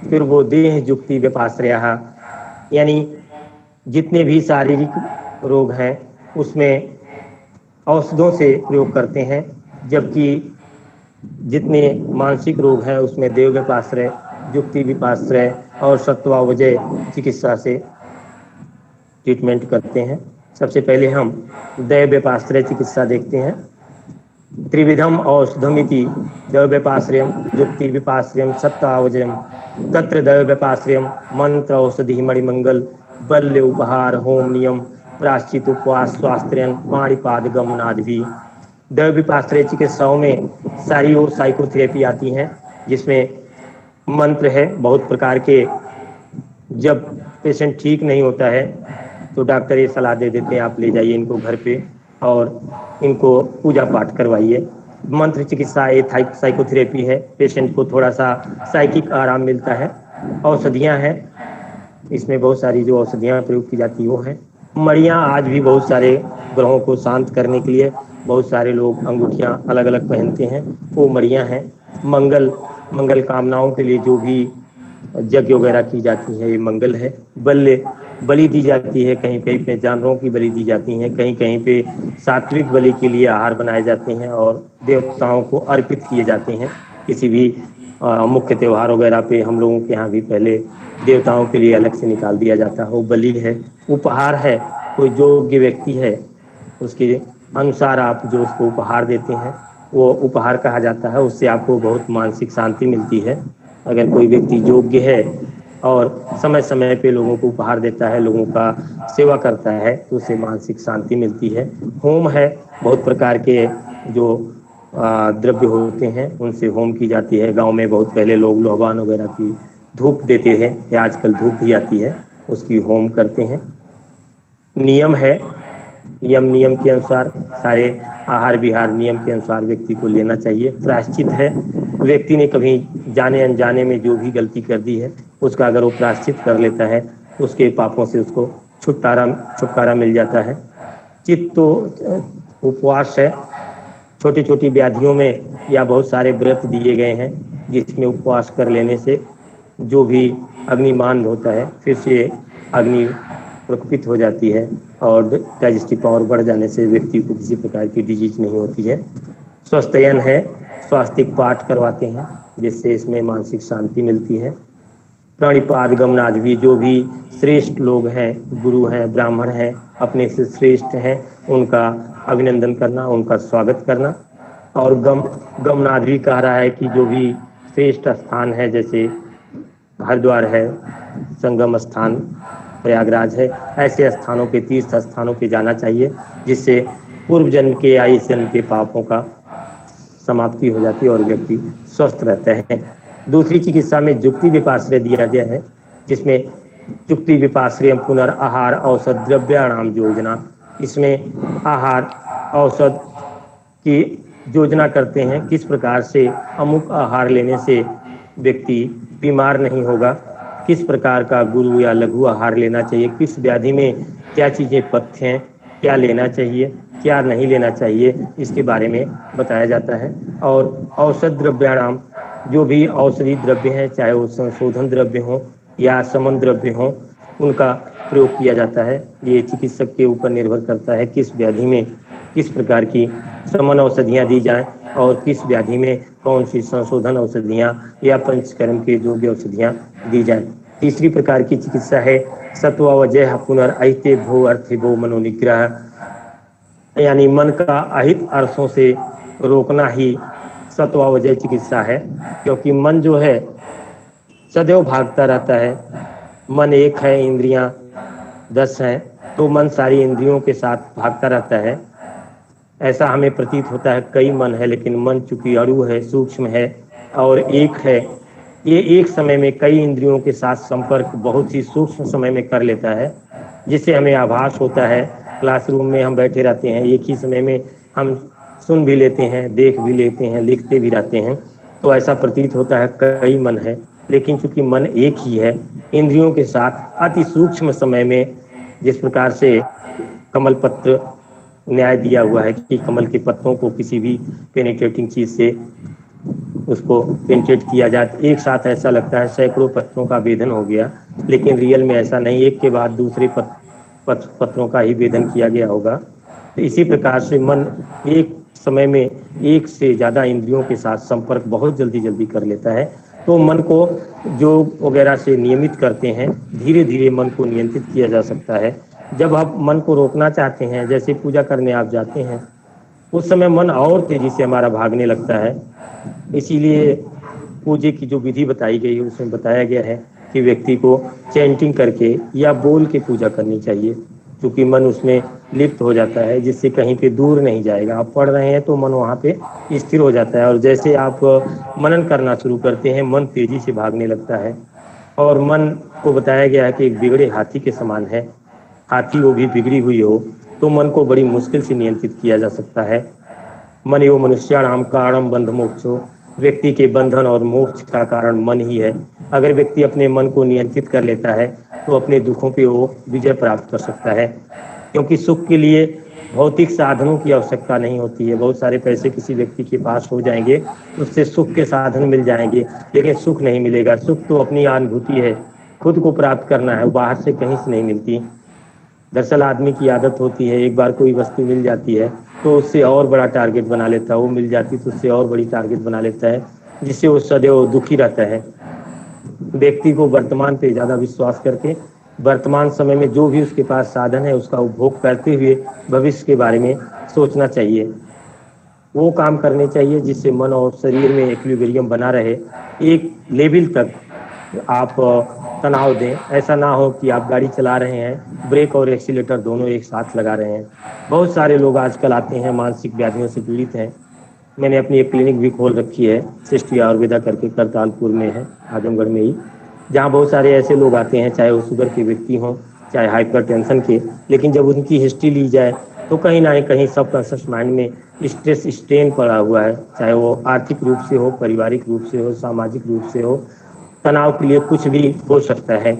पूर्वो देह जुक्ति व्यपाश्रया, यानी जितने भी शारीरिक रोग हैं उसमें औषधों से प्रयोग करते हैं, जबकि जितने मानसिक रोग हैं उसमें देव व्यपाश्रय, जुक्ति व्यपाश्रय और सत्वावजय चिकित्सा से ट्रीटमेंट करते हैं। सबसे पहले हम दैव व्यपाश्रय चिकित्सा देखते हैं। त्रिविधम औषधमिति दैव व्यपाश्रयम, जुक्ति व्यपाश्रयम, सत्वावजयम, तत्र दैव व्यपाश्रयम, मंत्र औषधि मणिमंगल, बल्य उपहार, होम नियम, प्राश्चित उपवास, स्वास्थ्यन, पाणिपाद गमनादि भी। दैव व्यपाश्रय चिकित्साओं में सारी और साइकोथेरेपी आती हैं, जिसमें मंत्र है बहुत प्रकार के। जब पेशेंट ठीक नहीं होता है तो डॉक्टर ये सलाह दे देते हैं आप ले जाइए इनको घर पे और इनको पूजा पाठ करवाइए। मंत्र चिकित्सा एक साइकोथेरेपी है, पेशेंट को थोड़ा सा साइकिक आराम मिलता है। औषधियाँ हैं, इसमें बहुत सारी जो औषधियाँ प्रयोग की जाती है वो हैं। मणियाँ आज भी बहुत सारे ग्रहों को शांत करने के लिए बहुत सारे लोग अंगूठियाँ अलग अलग पहनते हैं, वो मणियाँ हैं। मंगल कामनाओं के लिए जो भी यज्ञ वगैरह की जाती है ये मंगल है। बलि दी जाती है, कहीं कहीं पे जानवरों की बलि दी जाती है, कहीं कहीं पे सात्विक बलि के लिए आहार बनाए जाते हैं और देवताओं को अर्पित किए जाते हैं। किसी भी मुख्य त्योहार वगैरह पे हम लोगों के यहाँ भी पहले देवताओं के लिए अलग से निकाल दिया जाता है, वो बलि है। उपहार है, कोई योग्य व्यक्ति है उसके अनुसार आप जो उसको उपहार देते हैं वो उपहार कहा जाता है, उससे आपको बहुत मानसिक शांति मिलती है। अगर कोई व्यक्ति योग्य है और समय समय पे लोगों को उपहार देता है, लोगों का सेवा करता है, तो उससे मानसिक शांति मिलती है। होम है, बहुत प्रकार के जो द्रव्य होते हैं उनसे होम की जाती है। गांव में बहुत पहले लोग लोहबान वगैरह की धूप देते हैं, या आजकल धूप भी आती है, उसकी होम करते हैं। नियम है, नियम के अनुसार सारे आहार विहार नियम के अनुसार व्यक्ति को लेना चाहिए। प्रायश्चित है, व्यक्ति ने कभी जाने अनजाने में जो भी गलती कर दी है उसका अगर वो प्रायश्चित कर लेता है तो उसके पापों से उसको छुटकारा मिल जाता है। चित्तो उपवास है, छोटी छोटी व्याधियों में या बहुत सारे व्रत दिए गए हैं जिसमें उपवास कर लेने से जो भी अग्निमान होता है फिर से अग्नि प्रकोपित हो जाती है और डाइजेस्टिव पावर बढ़ जाने से व्यक्ति को किसी प्रकार की डिजीज नहीं होती है। स्वस्थयन है, स्वास्तिक पाठ करवाते हैं जिससे इसमें मानसिक शांति मिलती है। प्रणिपात गमनाद भी, जो भी श्रेष्ठ लोग हैं, गुरु हैं, ब्राह्मण हैं, अपने से श्रेष्ठ हैं, उनका अभिनंदन करना, उनका स्वागत करना। और गमनाद भी कह रहा है कि जो भी श्रेष्ठ स्थान है, जैसे हरिद्वार है, संगम स्थान प्रयागराज है, ऐसे स्थानों पे, तीर्थ स्थानों पे जाना चाहिए जिससे पूर्व जन्म के या इस जन्म के पापों का समाप्ति हो जाती है और व्यक्ति स्वस्थ रहते हैं। दूसरी चिकित्सा में जुक्ति विपाश्रय दिया गया है, जिसमें जुक्ति विपाश्रय पुनर्आहार औषध द्रव्याणाम योजना, इसमें आहार औषध की योजना करते हैं, किस प्रकार से अमुक आहार लेने से व्यक्ति बीमार नहीं होगा, किस प्रकार का गुरु या लघु आहार लेना चाहिए, किस व्याधि में क्या चीज़ें पथ्य हैं, क्या लेना चाहिए, क्या नहीं लेना चाहिए, इसके बारे में बताया जाता है। और औषध द्रव्याणाम, जो भी औषधि द्रव्य हैं, चाहे वो संशोधन द्रव्य हों या समन द्रव्य हों, उनका प्रयोग किया जाता है। ये चिकित्सक के ऊपर निर्भर करता है किस व्याधि में किस प्रकार की समन औषधियाँ दी जाएं और किस व्याधि में कौन सी संशोधन औषधियाँ या पंचकर्म के योग्य औषधियाँ दी जाएं। तीसरी प्रकार की चिकित्सा है सत्वावजय पुनर्अहिते भो अर्थे भो मनोनिग्रह, यानी मन का अहित अर्थों से रोकना ही सत्वावजय चिकित्सा है, क्योंकि मन जो है सदैव भागता रहता है। मन एक है, इंद्रियां 10 हैं, तो मन सारी इंद्रियों के साथ भागता रहता है। ऐसा हमें प्रतीत होता है कई मन है, लेकिन मन चूंकि अणु है, सूक्ष्म है और एक है, ये एक समय में कई इंद्रियों के साथ संपर्क बहुत ही सूक्ष्म समय में कर लेता है, जिससे हमें आभास होता है। क्लासरूम में हम बैठे रहते हैं, एक ही समय में हम सुन भी लेते हैं, देख भी लेते हैं, लिखते भी रहते हैं, तो ऐसा प्रतीत होता है कई मन है। लेकिन चूंकि मन एक ही है, इंद्रियों के साथ अति सूक्ष्म समय में, जिस प्रकार से कमल पत्र न्याय दिया हुआ है कि कमल के पत्तों को किसी भी पेनिट्रेटिंग चीज से उसको पेनिट्रेट किया जाए, एक साथ ऐसा लगता है सैकड़ों पत्तों का भेदन हो गया, लेकिन रियल में ऐसा नहीं, एक के बाद दूसरे पत्रों का ही भेदन किया गया होगा। तो इसी प्रकार से मन एक समय में एक से ज़्यादा इंद्रियों के साथ संपर्क बहुत जल्दी कर लेता है। तो मन को योग वगैरह से नियमित करते हैं, धीरे धीरे मन को नियंत्रित किया जा सकता है। जब आप मन को रोकना चाहते हैं, जैसे पूजा करने आप जाते हैं, उस समय मन और तेजी से हमारा भागने लगता है। इसीलिए पूजा की जो विधि बताई गई है उसमें बताया गया है कि व्यक्ति को चैंटिंग करके या बोल के पूजा करनी चाहिए, क्योंकि मन उसमें लिप्त हो जाता है, जिससे कहीं पे दूर नहीं जाएगा। आप पढ़ रहे हैं तो मन वहाँ पे स्थिर हो जाता है, और जैसे आप मनन करना शुरू करते हैं, मन तेजी से भागने लगता है। और मन को बताया गया है कि एक बिगड़े हाथी के समान है, हाथी वो भी बिगड़ी हुई हो तो मन को बड़ी मुश्किल से नियंत्रित किया जा सकता है। मन एवं मनुष्याणाम कारणम बंध मोक्षो, व्यक्ति के बंधन और मोक्ष का कारण मन ही है। अगर व्यक्ति अपने मन को नियंत्रित कर लेता है तो अपने दुखों पे वो विजय प्राप्त कर सकता है, क्योंकि सुख के लिए भौतिक साधनों की आवश्यकता नहीं होती है। बहुत सारे पैसे किसी व्यक्ति के पास हो जाएंगे, उससे सुख के साधन मिल जाएंगे, लेकिन सुख नहीं मिलेगा। सुख तो अपनी अनुभूति है, खुद को प्राप्त करना है, बाहर से कहीं से नहीं मिलती। दरअसल आदमी की आदत होती है, एक बार कोई वस्तु मिल जाती है तो उससे और बड़ा टारगेट बना लेता है, वो मिल जाती तो उससे और बड़ी टारगेट बना लेता है, जिससे वो सदैव दुखी रहता है। व्यक्ति को वर्तमान पे ज़्यादा विश्वास करके वर्तमान समय में जो भी उसके पास साधन है उसका उपभोग करते हुए भविष्य के बारे में सोचना चाहिए। वो काम करने चाहिए जिससे मन और शरीर में इक्विलिब्रियम बना रहे, एक लेवल तक आप तनाव दें। ऐसा ना हो कि आप गाड़ी चला रहे हैं, ब्रेक और एक्सीलेटर दोनों एक साथ लगा रहे हैं। बहुत सारे लोग आजकल आते हैं मानसिक व्याधियों से पीड़ित हैं। मैंने अपनी एक क्लिनिक भी खोल रखी है, सृष्टि आयुर्वेदा करके, करतारपुर में है, आजमगढ़ में ही, जहाँ बहुत सारे ऐसे लोग आते हैं, चाहे वो शुगर के व्यक्ति हों, चाहे हाइपरटेंशन के, लेकिन जब उनकी हिस्ट्री ली जाए तो कहीं ना कहीं सबकॉन्शियस माइंड में स्ट्रेस स्ट्रेन पड़ा हुआ है, चाहे वो आर्थिक रूप से हो, पारिवारिक रूप से हो, सामाजिक रूप से हो। तनाव के लिए कुछ भी हो सकता है,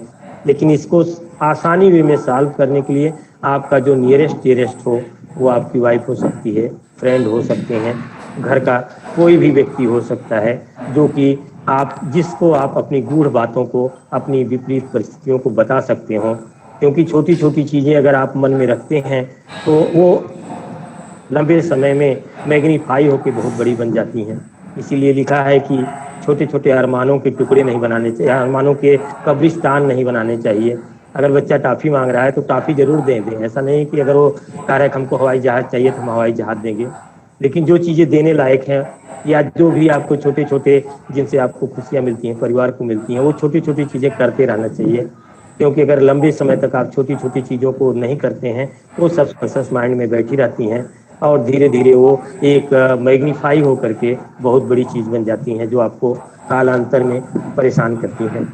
लेकिन इसको आसानी वे में सॉल्व करने के लिए आपका जो नियरेस्ट हो, वो आपकी वाइफ हो सकती है, फ्रेंड हो सकते हैं, घर का कोई भी व्यक्ति हो सकता है, जो कि जिसको आप अपनी गूढ़ बातों को, अपनी विपरीत परिस्थितियों को बता सकते हो, क्योंकि छोटी छोटी चीज़ें अगर आप मन में रखते हैं तो वो लंबे समय में मैग्नीफाई होकर बहुत बड़ी बन जाती हैं। इसीलिए लिखा है कि छोटे छोटे अरमानों के टुकड़े नहीं बनाने चाहिए, अरमानों के कब्रिस्तान नहीं बनाने चाहिए। अगर बच्चा टॉफ़ी मांग रहा है तो टॉफ़ी जरूर दें, ऐसा नहीं कि अगर वो कह रहा है कि हमको हवाई जहाज़ चाहिए तो हम हवाई जहाज़ देंगे, लेकिन जो चीज़ें देने लायक हैं या जो भी आपको छोटे छोटे जिनसे आपको खुशियाँ मिलती हैं, परिवार को मिलती हैं, वो छोटी छोटी चीज़ें करते रहना चाहिए। क्योंकि अगर लंबे समय तक आप छोटी छोटी चीज़ों को नहीं करते हैं तो सबकॉन्शियस माइंड में बैठी रहती हैं और धीरे धीरे वो एक मैग्नीफाई हो करके बहुत बड़ी चीज़ बन जाती हैं जो आपको कालांतर में परेशान करती हैं।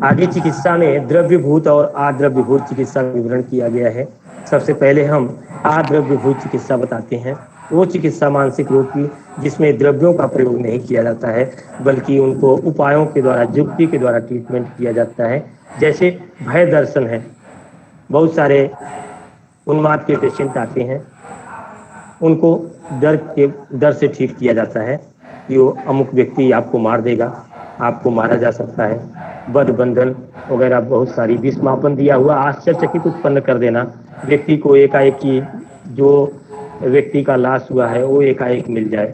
आगे चिकित्सा में द्रव्यभूत और अद्रव्यभूत चिकित्सा का विवरण किया गया है। सबसे पहले हम अद्रव्यभूत चिकित्सा बताते हैं। वो चिकित्सा मानसिक रोग की जिसमें द्रव्यों का प्रयोग नहीं किया जाता है, बल्कि उनको उपायों के द्वारा, युक्ति के द्वारा ट्रीटमेंट किया जाता है। जैसे भय दर्शन है, बहुत सारे उन्माद के पेशेंट आते हैं, उनको डर से ठीक किया जाता है कि वो अमुक व्यक्ति आपको मार देगा, आपको मारा जा सकता है। बद बंधन वगैरह बहुत सारी, विस्मापन दिया हुआ आश्चर्यचकित उत्पन्न कर देना, व्यक्ति को एकाएक की जो व्यक्ति का लाश हुआ है वो एकाएक मिल जाए।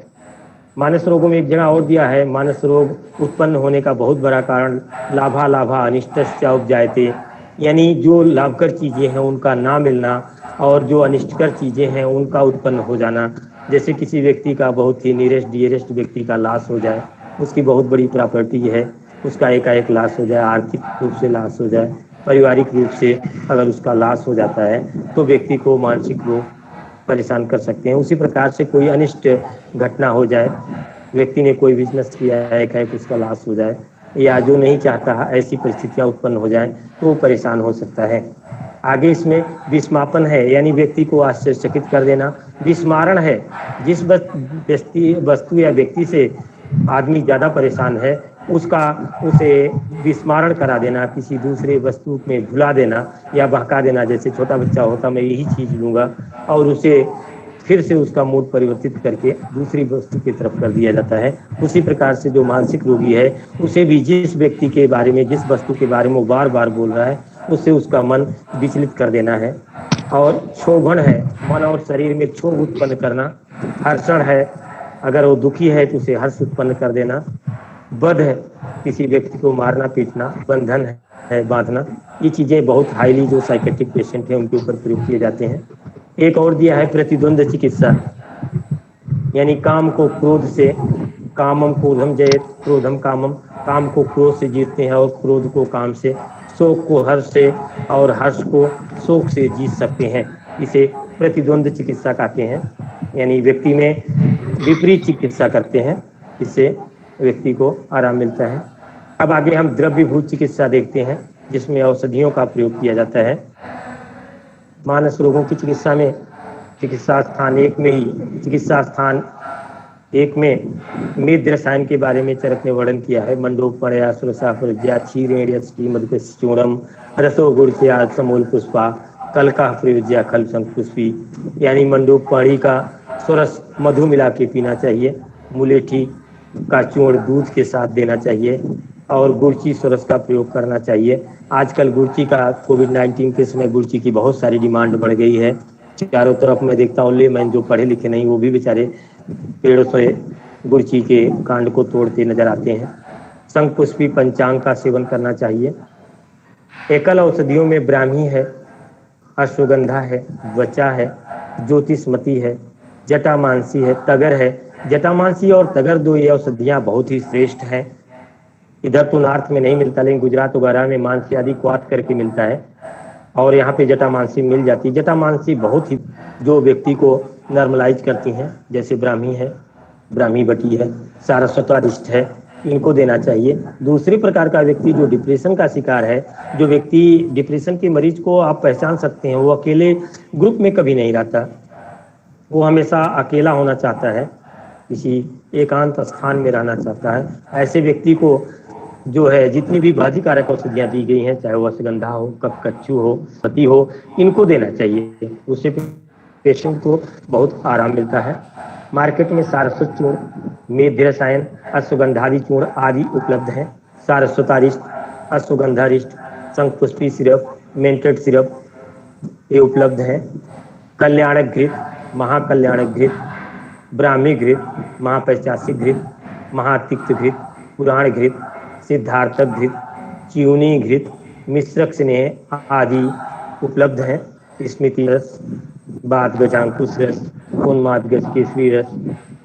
मानस रोगों में एक जगह और दिया है, मानस रोग उत्पन्न होने का बहुत बड़ा कारण लाभा लाभा अनिष्टस्य उपजायते, यानी जो लाभकर चीज़ें हैं उनका ना मिलना और जो अनिष्टकर चीज़ें हैं उनका उत्पन्न हो जाना। जैसे किसी व्यक्ति का बहुत ही नियरेस्ट डियरेस्ट व्यक्ति का लाश हो जाए, उसकी बहुत बड़ी प्रॉपर्टी है, उसका एकाएक लाश हो जाए, आर्थिक रूप से लाश हो जाए, पारिवारिक रूप से अगर उसका लाश हो जाता है तो व्यक्ति को मानसिक रोग परेशान कर सकते हैं। उसी प्रकार से कोई अनिष्ट घटना हो जाए, व्यक्ति ने कोई बिजनेस किया है, एकाएक उसका लाश हो जाए, या जो नहीं चाहता ऐसी परिस्थितियां उत्पन्न हो जाएं तो वो परेशान हो सकता है। आगे इसमें विस्मापन है, यानी व्यक्ति को आश्चर्यचकित कर देना। विस्मारण है, जिस वस्तु या व्यक्ति से आदमी ज़्यादा परेशान है उसे विस्मारण करा देना, किसी दूसरे वस्तु में भुला देना या बहका देना। जैसे छोटा बच्चा होता, मैं यही चीज़ लूँगा, और उसे फिर से उसका मूड परिवर्तित करके दूसरी वस्तु की तरफ कर दिया जाता है। उसी प्रकार से जो मानसिक रोगी है उसे भी जिस व्यक्ति के बारे में, जिस वस्तु के बारे में वो बार बार बोल रहा है, उससे उसका मन विचलित कर देना है। और क्षोभन है, मन और शरीर में क्षोभ उत्पन्न करना। हर्षण है, अगर वो दुखी है तो उसे हर्ष उत्पन्न कर देना। बध है, किसी व्यक्ति को मारना पीटना। बंधन है, बांधना। ये चीज़ें बहुत हाईली जो साइकेट्रिक पेशेंट हैं उनके ऊपर प्रयोग किए जाते हैं। एक और दिया है प्रतिद्वंद चिकित्सा, यानी काम को क्रोध से, कामम क्रोधम जयेत, क्रोधम कामम, काम को क्रोध से जीतते हैं और क्रोध को काम से, शोक को हर्ष से और हर्ष को शोक से जीत सकते हैं। इसे प्रतिद्वंद चिकित्सा कहते हैं, यानी व्यक्ति में विपरीत चिकित्सा करते हैं, इससे व्यक्ति को आराम मिलता है। अब आगे हम द्रव्यभूत चिकित्सा देखते हैं, जिसमें औषधियों का प्रयोग किया जाता है। मानस रोगों की चिकित्सा में चिकित्सा स्थान एक में मेद रसायन के बारे में चरक ने वर्णन किया है। मंडोपणया सुरसाफरज्या क्षीरेण मधुचूर्णम रसो गुड़स्या समूल पुष्पा कलका प्रयोज्या खल पुष्पी, यानी मंडोपणी का सुरस मधु मिला के पीना चाहिए, मुलेठी का चूर्ण दूध के साथ देना चाहिए और गुड़ची सुरस का प्रयोग करना चाहिए। आजकल गुड़ची का कोविड-19 के समय गुड़ची की बहुत सारी डिमांड बढ़ गई है। चारों तरफ मैं देखता हूँ लेमैन जो पढ़े लिखे नहीं वो भी बेचारे पेड़ों से गुड़ची के कांड को तोड़ते नजर आते हैं। शंखपुष्पी पंचांग का सेवन करना चाहिए। एकल औषधियों में ब्राह्मी है, अश्वगंधा है, वचा है, ज्योतिषमती है, जटामांसी है, तगर है। जटामांसी और तगर दो ये औषधियाँ बहुत ही श्रेष्ठ हैं। इधर तो नॉर्थ में नहीं मिलता, लेकिन गुजरात वगैरह में मानसी आदि क्वाथ करके मिलता है और यहाँ पे जटामांसी मिल जाती है। जटामांसी बहुत ही जो व्यक्ति को नॉर्मलाइज करती हैं, जैसे ब्राह्मी है, ब्राह्मी बटी है, सारस्वतारिष्ट है, इनको देना चाहिए। दूसरी प्रकार का व्यक्ति जो डिप्रेशन का शिकार है, जो व्यक्ति डिप्रेशन के मरीज को आप पहचान सकते हैं, वो अकेले ग्रुप में कभी नहीं रहता, वो हमेशा अकेला होना चाहता है, किसी एकांत स्थान में रहना चाहता है। ऐसे व्यक्ति को जो है जितनी भी बाधिकारक औषधियाँ दी गई हैं, चाहे वो अश्वगंधा हो, कपकच्चू हो, पति हो, इनको देना चाहिए, उससे पेशेंट को बहुत आराम मिलता है। मार्केट में सारस्वत चूर्ण, मेध रसायन, अश्वगंधादि चूर्ण आदि उपलब्ध हैं। सारस्वतारिष्ट, अश्वगंधारिष्ट, शंखपुष्पी सिरप, मेंटेड सिरप ये उपलब्ध हैं। कल्याणक घृत, महाकल्याणक घृत, ब्राह्मी घृत, महापैशासिक घृत, महातिक्त घृत, पुराण घृत, सिद्धार्थक घृत, च्यूनी घृत, मिश्रक स्नेह आदि उपलब्ध हैं। स्मृति रस, बात गजांकुश रस, उन्माद गज केसरी रस,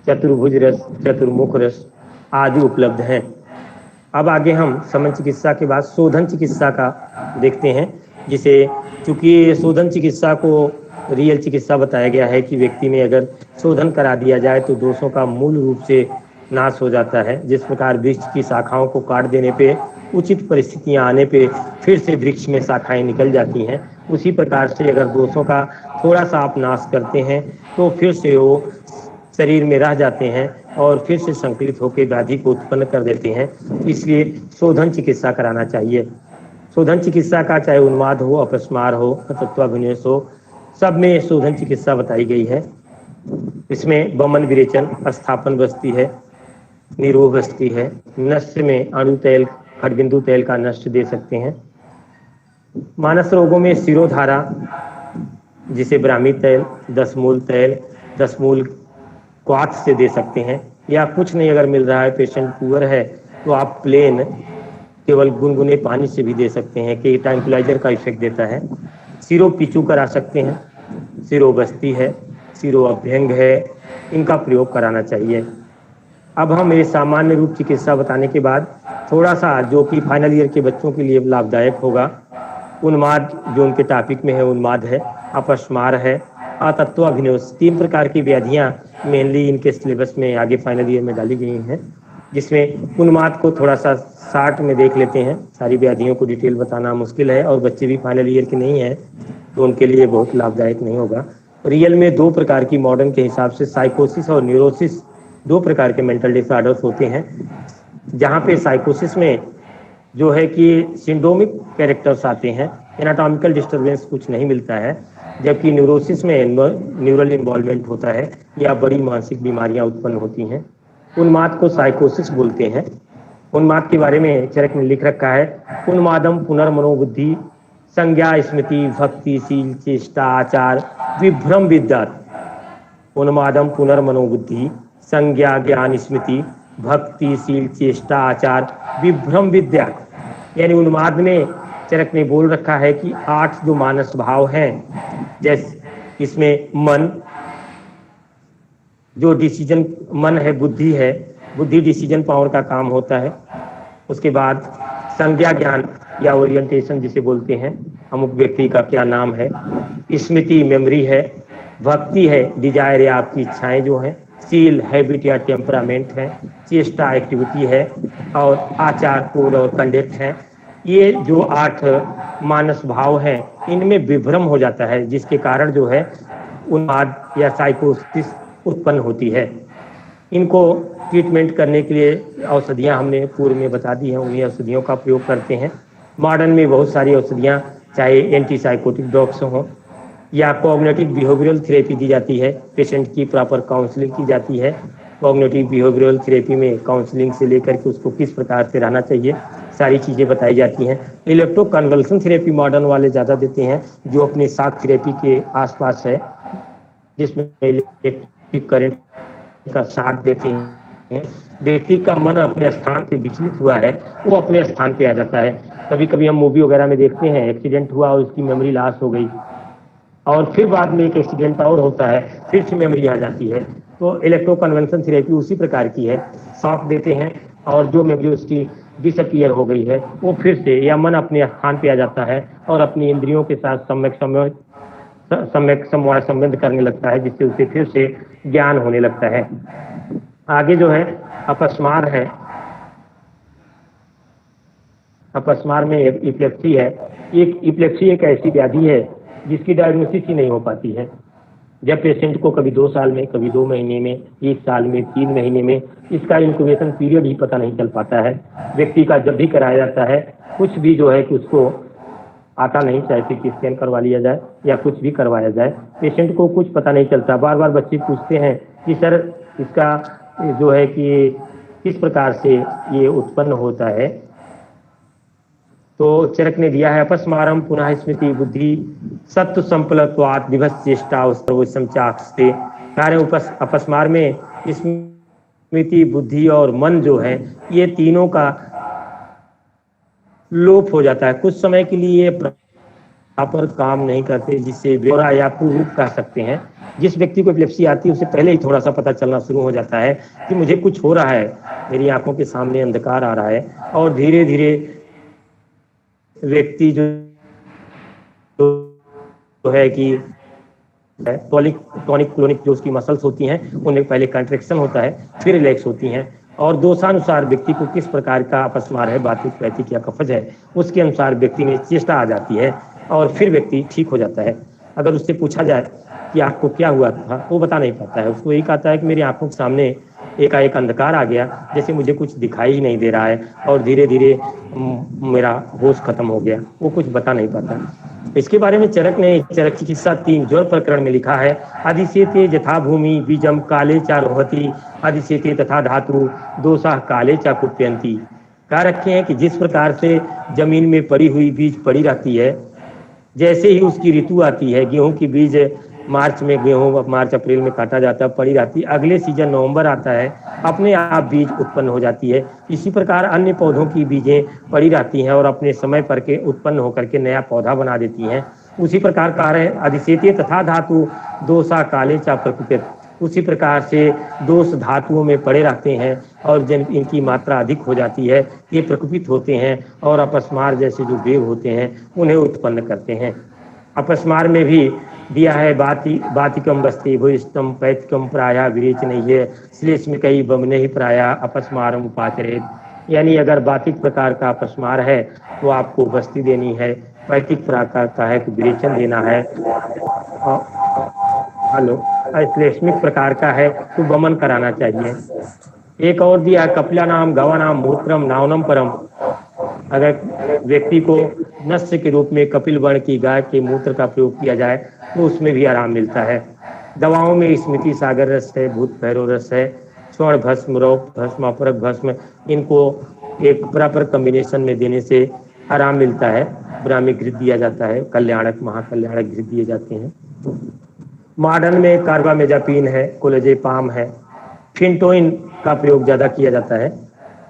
चतुर्भुज रस, चतुर्मुख रस आदि उपलब्ध हैं। अब आगे हम समन चिकित्सा के बाद शोधन चिकित्सा का देखते हैं, जिसे चूंकि शोधन चिकित्सा को रियल चिकित्सा बताया गया है कि व्यक्ति में अगर शोधन करा दिया जाए तो दोषों का मूल रूप से नाश हो जाता है। जिस प्रकार वृक्ष की शाखाओं को काट देने पे उचित परिस्थितियां आने पे फिर से वृक्ष में शाखाएं निकल जाती हैं, उसी प्रकार से अगर दोषों का थोड़ा सा आप नाश करते हैं तो फिर से वो शरीर में रह जाते हैं और फिर से संकलित होकर व्याधि को उत्पन्न कर देते हैं। इसलिए शोधन चिकित्सा कराना चाहिए। शोधन चिकित्सा का चाहे उन्माद हो, अपस्मार हो, तत्वाभिनिवेश हो, सब में शोधन चिकित्सा बताई गई है। इसमें वमन विरेचन, स्थापन बस्ती है, निरोध बस्ती है, नस्य में अणु तेल, खडबिंदु तेल का नष्ट दे सकते हैं। मानस रोगों में शिरोधारा जिसे ब्राह्मी तेल, 10 मूल तेल, 10 मूल क्वाथ से दे सकते हैं, या कुछ नहीं अगर मिल रहा है, पेशेंट पुअर है, तो आप प्लेन केवल गुनगुने पानी से भी दे सकते हैं कि ट्रैंक्विलाइजर का इफेक्ट देता है। सिरो पिचू करा सकते हैं, सिरो बस्ती है, सिरो अभ्यंग है, इनका प्रयोग कराना चाहिए। अब हम ये सामान्य रूप चिकित्सा बताने के बाद थोड़ा सा जो कि फाइनल ईयर के बच्चों के लिए लाभदायक होगा, उन्माद जो उनके टॉपिक में है, उन्माद है, अपस्मार है, अतत्वाभिनिवेश, 3 प्रकार की व्याधियां मेनली इनके सिलेबस में आगे फाइनल ईयर में डाली गई हैं, जिसमें उन्माद को थोड़ा सा शार्ट में देख लेते हैं। सारी व्याधियों को डिटेल बताना मुश्किल है और बच्चे भी फाइनल ईयर के नहीं हैं तो उनके लिए बहुत लाभदायक नहीं होगा। रियल में 2 प्रकार की मॉडर्न के हिसाब से साइकोसिस और न्यूरोसिस 2 प्रकार के मेंटल डिसऑर्डर्स होते हैं, जहाँ पे साइकोसिस में जो है कि सिंड्रोमिक कैरेक्टर्स आते हैं, एनाटॉमिकल डिस्टर्बेंस कुछ नहीं मिलता है, जबकि न्यूरोसिस में न्यूरल इन्वॉल्वमेंट होता है या बड़ी मानसिक बीमारियां उत्पन्न होती हैं। उन्माद को साइकोसिस बोलते हैं। उन्माद के बारे में चरक में लिख रखा है, उन्मादम पुनर्मनोबुद्धि संज्ञा स्मृति भक्तिशील चेष्टा आचार विभ्रम विद्यात। उन्मादम पुनर्मनोबुद्धि संज्ञा ज्ञान स्मृति भक्तिशील चेष्टा आचार विभ्रम विद्यात। यानी उन्माद में चरक ने बोल रखा है कि 8 जो मानस भाव हैं, जैसे इसमें मन जो डिसीजन, मन है, बुद्धि है, बुद्धि डिसीजन पावर का काम होता है। उसके बाद संज्ञा ज्ञान या ओरिएंटेशन जिसे बोलते हैं, अमुक व्यक्ति का क्या नाम है, स्मृति मेमोरी है, भक्ति है डिजायर या आपकी इच्छाएं जो हैं, शील हैबिट या टेम्परामेंट है, चेष्टा एक्टिविटी है, और आचार कोड और कंडक्ट है। ये जो 8 मानस भाव हैं, इनमें विभ्रम हो जाता है, जिसके कारण जो है उन्माद या साइकोसिस उत्पन्न होती है। इनको ट्रीटमेंट करने के लिए औषधियां हमने पूर्व में बता दी हैं, उन्हीं औषधियों का प्रयोग करते हैं। मॉडर्न में बहुत सारी औषधियां, चाहे एंटीसाइकोटिक ड्रग्स हों या कॉग्निटिव बिहेवियरल थेरेपी दी जाती है, पेशेंट की प्रॉपर काउंसलिंग की जाती है। कॉग्निटिव बिहेवियरल थेरेपी में काउंसलिंग से लेकर के उसको किस प्रकार से रहना चाहिए, सारी चीज़ें बताई जाती हैं। इलेक्ट्रोकन्वल्सन थेरेपी मॉडर्न वाले ज़्यादा देते हैं, जो अपने शॉक थेरेपी के आसपास है, जिसमें इलेक्ट्रिक करंट का साथ देते हैं। व्यक्ति का मन अपने स्थान से विचलित हुआ है, वो अपने स्थान पे आ जाता है। कभी कभी हम मूवी वगैरह में देखते हैं, एक्सीडेंट हुआ और उसकी मेमोरी लॉस हो गई और फिर बाद में एक एक्सीडेंट और होता है, फिर से मेमोरी आ जाती है। तो इलेक्ट्रोकन्वल्सन थेरेपी उसी प्रकार की है, शॉक देते हैं और जो मेमोरी उसकी डिसअपीयर हो गई है वो फिर से, या मन अपने स्थान पे आ जाता है और अपनी इंद्रियों के साथ सम्यक संवाद संबंध करने लगता है, जिससे उसे फिर से ज्ञान होने लगता है। आगे जो है अपस्मार है। अपस्मार में इपिलेप्सी है। इपिलेप्सी एक ऐसी व्याधि है जिसकी डायग्नोसिस ही नहीं हो पाती है। जब पेशेंट को कभी 2 साल में, कभी 2 महीने में, 1 साल में, 3 महीने में, इसका इंक्यूबेशन पीरियड ही पता नहीं चल पाता है। व्यक्ति का जब भी कराया जाता है, कुछ भी जो है कि उसको आता नहीं, चाहे सीटी स्कैन करवा लिया जाए या कुछ भी करवाया जाए, पेशेंट को कुछ पता नहीं चलता। बार बार बच्चे पूछते हैं कि सर इसका जो है कि किस प्रकार से ये उत्पन्न होता है। तो चरक ने दिया है अपस्मारम पुनः स्मृति बुद्धि सत्व संपलत्वात् विभस चेष्टा चाक्षते। कार्य अपस्मार में स्मृति बुद्धि और मन जो है ये तीनों का लोप हो जाता है। कुछ समय के लिए प्रॉपर काम नहीं करते, जिससे बेहोरा या पूर्व कह सकते हैं। जिस व्यक्ति को एपिलेप्सी आती है उससे पहले ही थोड़ा सा पता चलना शुरू हो जाता है कि मुझे कुछ हो रहा है, मेरी आंखों के सामने अंधकार आ रहा है, और धीरे धीरे व्यक्ति जो है कि टॉनिक क्लोनिक जो उसकी मसल्स होती हैं उनमें पहले कंट्रैक्शन होता है, फिर रिलैक्स होती हैं, और दोषानुसार व्यक्ति को किस प्रकार का अपस्मार है, वातिक पैथिक या कफज है, उसके अनुसार व्यक्ति में चेष्टा आ जाती है और फिर व्यक्ति ठीक हो जाता है। अगर उससे पूछा जाए कि आपको क्या हुआ था, वो बता नहीं पाता है। उसको यही कहता है कि मेरी आंखों के सामने एकाएक अंधकार आ गया, जैसे मुझे कुछ दिखाई ही नहीं दे रहा है, और धीरे धीरे मेरा होश खत्म हो गया। वो कुछ बता नहीं पाता। इसके बारे में चरक ने चरक चिकित्सा 3 ज्वर प्रकरण में लिखा है, अधिशेते यथा भूमि बीजम काले चा रोहति अधिशेते तथा धातु दोषा काले चा कुप्यंती। कह रखे हैं कि जिस प्रकार से जमीन में पड़ी हुई बीज पड़ी रहती है, जैसे ही उसकी ऋतु आती है, गेहूं की बीज मार्च में, गेहूं मार्च अप्रैल में काटा जाता है, पड़ी रहती है, अगले सीजन नवंबर आता है, अपने आप बीज उत्पन्न हो जाती है। इसी प्रकार अन्य पौधों की बीजें पड़ी रहती हैं और अपने समय पर के उत्पन्न होकर के नया पौधा बना देती हैं। उसी प्रकार कह रहे हैं अधिशेते तथा धातु दोषा काले चा प्रकृति। उसी प्रकार से दोष धातुओं में पड़े रहते हैं और जब इनकी मात्रा अधिक हो जाती है ये प्रकुपित होते हैं और अपस्मार जैसे जो वेव होते हैं उन्हें उत्पन्न करते हैं। अपस्मार में भी दिया है बातिकम बस्ती भूयिष्टम पैतिकम प्राया विरेच नहीं है श्लेष में कई बमने ही प्राया अपस्मारम उपाचरेत। यानी अगर बातिक प्रकार का अपस्मार है तो आपको बस्ती देनी है, पैतिक प्रकार का है तो विरेचन देना है, श्लेष्मिक प्रकार का है तो बमन कराना चाहिए। एक और दिया कपिला नाम गवा नाम मूत्रम नावनम परम। अगर व्यक्ति को नस्य के रूप में कपिल वर्ण की गाय के मूत्र का प्रयोग किया जाए तो उसमें भी आराम मिलता है। दवाओं में स्मृति सागर रस है, भूत भैरव रस है, स्वर्ण भस्म, रौप भस्म, अपरक भस्म, इनको एक प्रॉपर कॉम्बिनेशन में देने से आराम मिलता है। ब्राह्मी घृत दिया जाता है, कल्याणक महाकल्याणक घृत दिए जाते हैं। मॉडर्न में कार्बामेजापिन है, कोलेजेपाम है, फिंटोइन का प्रयोग ज़्यादा किया जाता है,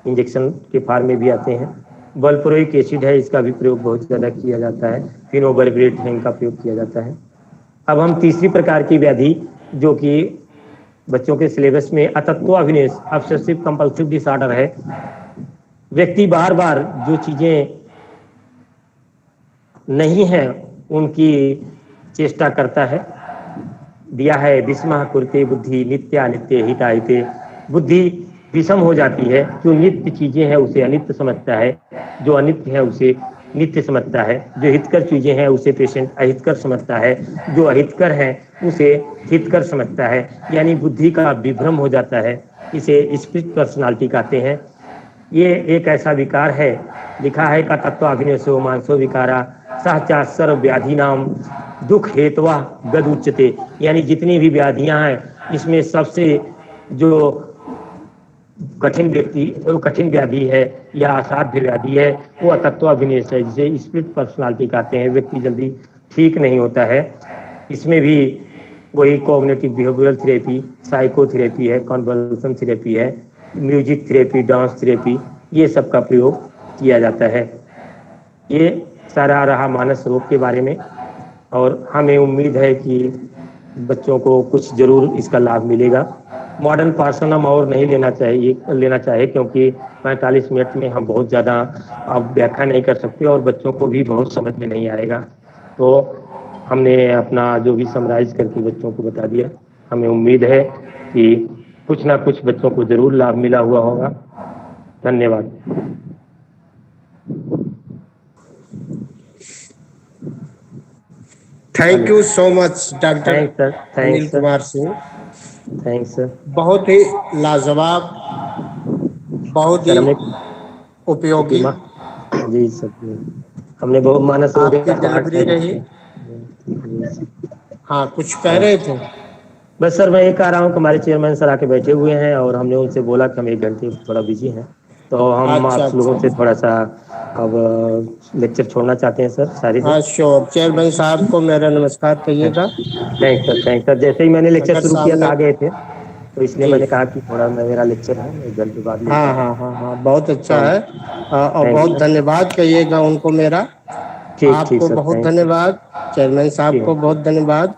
इंजेक्शन के फार्म में भी आते हैं। वल्प्रोइक एसिड है, इसका भी प्रयोग बहुत ज़्यादा किया जाता है। फिनोबर्बिरेट है, इनका प्रयोग किया जाता है। अब हम तीसरी प्रकार की व्याधि जो कि बच्चों के सिलेबस में अतत्वाभिनिवेश ऑब्सेसिव कंपल्सिव डिसऑर्डर है। व्यक्ति बार बार जो चीज़ें नहीं हैं उनकी चेष्टा करता है। दिया है विस्मः कुरुते बुद्धि नित्यानित्य हिताहिते। बुद्धि विषम हो जाती है, जो नित्य चीजें हैं उसे अनित्य समझता है, जो अनित्य है उसे नित्य समझता है, जो हितकर चीजें हैं उसे पेशेंट अहितकर समझता है, जो अहितकर है उसे हितकर समझता है। यानी बुद्धि का विभ्रम हो जाता है, इसे स्प्लिट पर्सनालिटी कहते हैं। ये एक ऐसा विकार है, लिखा है का तत्वाभिनिवेशो मानसो विकारा सहचा सर्व व्याधि नाम दुख हेतवा गद उच्चते। यानी जितनी भी व्याधियां हैं इसमें सबसे जो कठिन व्याधि है या असाध्य व्याधि है वो अतत्वाभिनिवेश है, जिसे स्प्लिट पर्सनालिटी कहते हैं। व्यक्ति जल्दी ठीक नहीं होता है। इसमें भी वही कॉग्निटिव बिहेवियरल थेरेपी, साइकोथेरेपी है, कन्वर्सन थेरेपी है, म्यूजिक थेरेपी, डांस थेरेपी, ये सब का प्रयोग किया जाता है। ये सारा रहा मानस रोग के बारे में, और हमें उम्मीद है कि बच्चों को कुछ जरूर इसका लाभ मिलेगा। मॉडर्न पार्सन हम और नहीं लेना चाहिए क्योंकि 45 मिनट में हम बहुत ज़्यादा अब व्याख्या नहीं कर सकते और बच्चों को भी बहुत समझ में नहीं आएगा। तो हमने अपना जो भी समराइज करके बच्चों को बता दिया। हमें उम्मीद है कि कुछ ना कुछ बच्चों को जरूर लाभ मिला हुआ होगा। धन्यवाद। Thank you so much doctor Anil Kumar Singh. Thanks sir. बहुत ही लाजवाब, बहुत ही उपयोगी। जी सर। हमने बहुत मानस हो आपकी गया तो 8 डिलीवरी रही। हाँ, कुछ कह रहे थे। बस सर मैं ये कह रहा हूँ कि हमारे चेयरमैन सर आके बैठे हुए हैं और हमने उनसे बोला कि हम 1 घंटे थोड़ा बिजी हैं, तो हम अच्छा आप लोगों अच्छा। से थोड़ा सा अब लेक्चर छोड़ना चाहते हैं सर सारी से। हाँ श्योर, चेयरमैन साहब को मेरा नमस्कार कहिएगा। Thanks sir. जैसे ही मैंने लेक्चर अगर शुरू किया सामने। था आ गए थे, तो इसलिए जी। मैंने कहा कि थोड़ा मेरा लेक्चर है, 1 घंटे बाद लेता हाँ हूँ। हाँ हाँ हाँ, बहुत अच्छा तो है। और थैंक बहुत सर। धन्यवाद कहिएगा उनको मेरा। ठीक आपको सर, बहुत थैंक सर। धन्यवाद। चेयरमैन साहब को ठीक, बहुत धन्यवाद।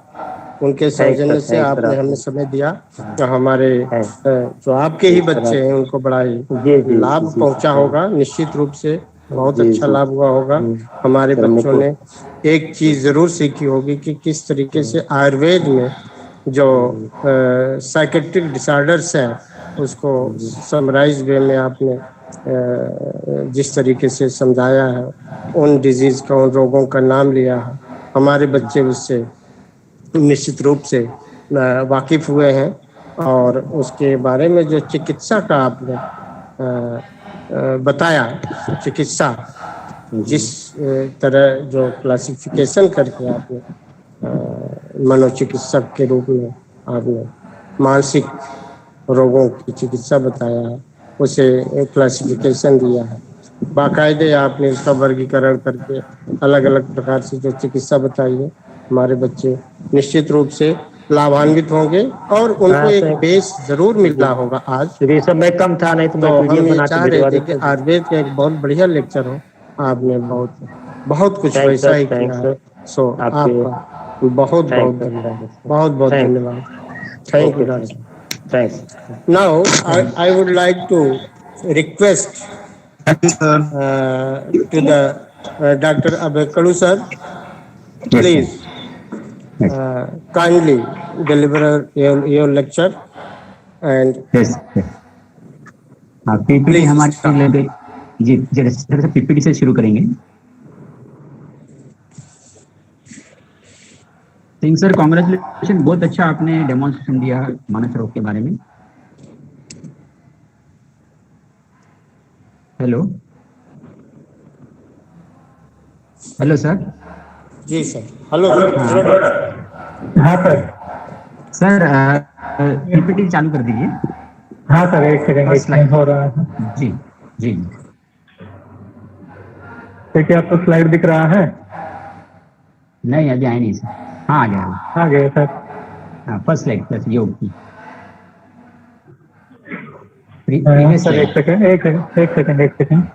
उनके सौजन्य से थैंक्स सर आपने हमें आपको। समय दिया। तो हमारे थैंक जो आपके ही ठीक सर बच्चे आप। हैं उनको बड़ा ही जी जी जी लाभ जी पहुंचा सर, होगा, निश्चित रूप से बहुत जी अच्छा जी। लाभ हुआ होगा। हमारे सर हमने बच्चों को ने एक चीज जरूर सीखी होगी कि किस तरीके से आयुर्वेद में जो साइकेट्रिक डिसऑर्डर्स है उसको समराइज वे में आपने जिस तरीके से समझाया है, उन डिजीज का, उन रोगों का नाम लिया है, हमारे बच्चे उससे निश्चित रूप से वाकिफ हुए हैं। और उसके बारे में जो चिकित्सा का आपने बताया, चिकित्सा जिस तरह जो क्लासिफिकेशन करके आपने मनोचिकित्सक के रूप में आपने मानसिक रोगों की चिकित्सा बताया है, उसे क्लासिफिकेशन दिया है, बाकायदे आपने उसका वर्गीकरण करके अलग अलग प्रकार से जो चिकित्सा बताई है, हमारे बच्चे निश्चित रूप से लाभान्वित होंगे और उनको हाँ एक सर। बेस जरूर मिला होगा आज। ये सब में कम था, नहीं तो तो मैं पीडीएफ हम ये बना के चाह रहे भिजवा थे कि देता जी। आयुर्वेद का एक बहुत बढ़िया लेक्चर हो। आपने बहुत बहुत कुछ थैंक्स वैसा सर, ही किया थैंक्स है। सर सो आपके। आपका बहुत बहुत थैंक्स धन्यवाद, सर, बहुत बहुत थैंक्स। धन्यवाद। Thank you okay, doctor. Thanks. Now, I would like to request Thank you, sir. to the Dr. Abekadu sir, Yes, sir. please Yes. kindly deliver your lecture and Yes. Yes. हाँ, PPT please हमारी start. लगे। जी जैसे PPT से शुरू करेंगे। Singh sir, congratulation, बहुत अच्छा आपने डेमोन्स्ट्रेशन दिया मानस रोग के बारे में। Hello hello sir. जी सर। हेलो हाँ हाँ सर। सर, पीपीटी चालू कर दीजिए। हाँ सर, एक सेकंड फर्स्ट एक स्लाइड। हो रहा है। जी जी। तो क्या आपको स्लाइड दिख रहा है? नहीं, अभी आए नहीं सर। हाँ, आ गया। आ गया सर। हाँ, फर्स्ट स्लाइड प्लस योग की प्रीवियस सर एक स्लाइड। सेकंड एक सेकंड।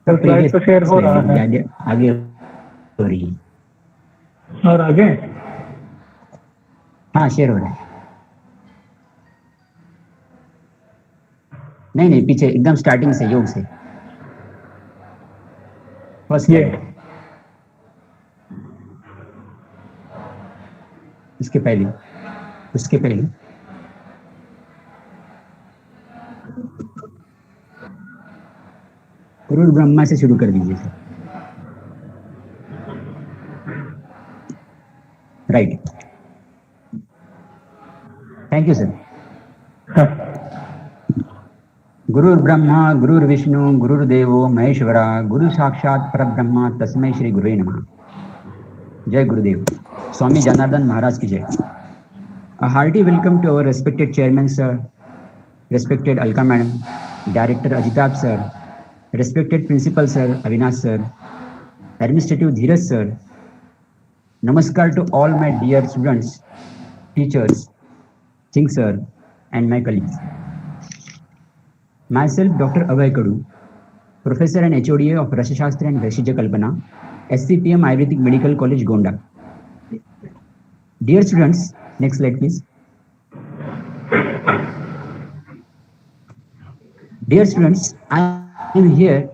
सर स्लाइड तो शेयर हो रहा है आगे हो रही है। और आगे हाँ, शेयर हो रहा है। नहीं, पीछे एकदम स्टार्टिंग से, योग से फर्स्ट ये स्लाइड, उसके पहले गुरु ब्रह्मा से शुरू कर दीजिए sir. Right, thank you sir. गुरुर् ब्रह्मा गुरुर्विष्णु गुरुर्देवो महेश्वरा, गुरु साक्षात परब्रह्मा तस्मै श्री गुरुवे नमः। जय गुरुदेव। स्वामी जनार्दन महाराज की जय। A hearty welcome to our respected chairman sir, respected Alka madam, director Ajitab sir, respected principal sir Avinash sir, administrative Dheeraj sir. Namaskar to all my dear students, teachers, Singh sir and my colleagues. Myself Dr. Abhay Kadu, Professor and HODA of Rashashastra and Vaishya Kalpana, SCPM Ayurvedic Medical College Gonda. Dear students, next slide please. Dear students, I am here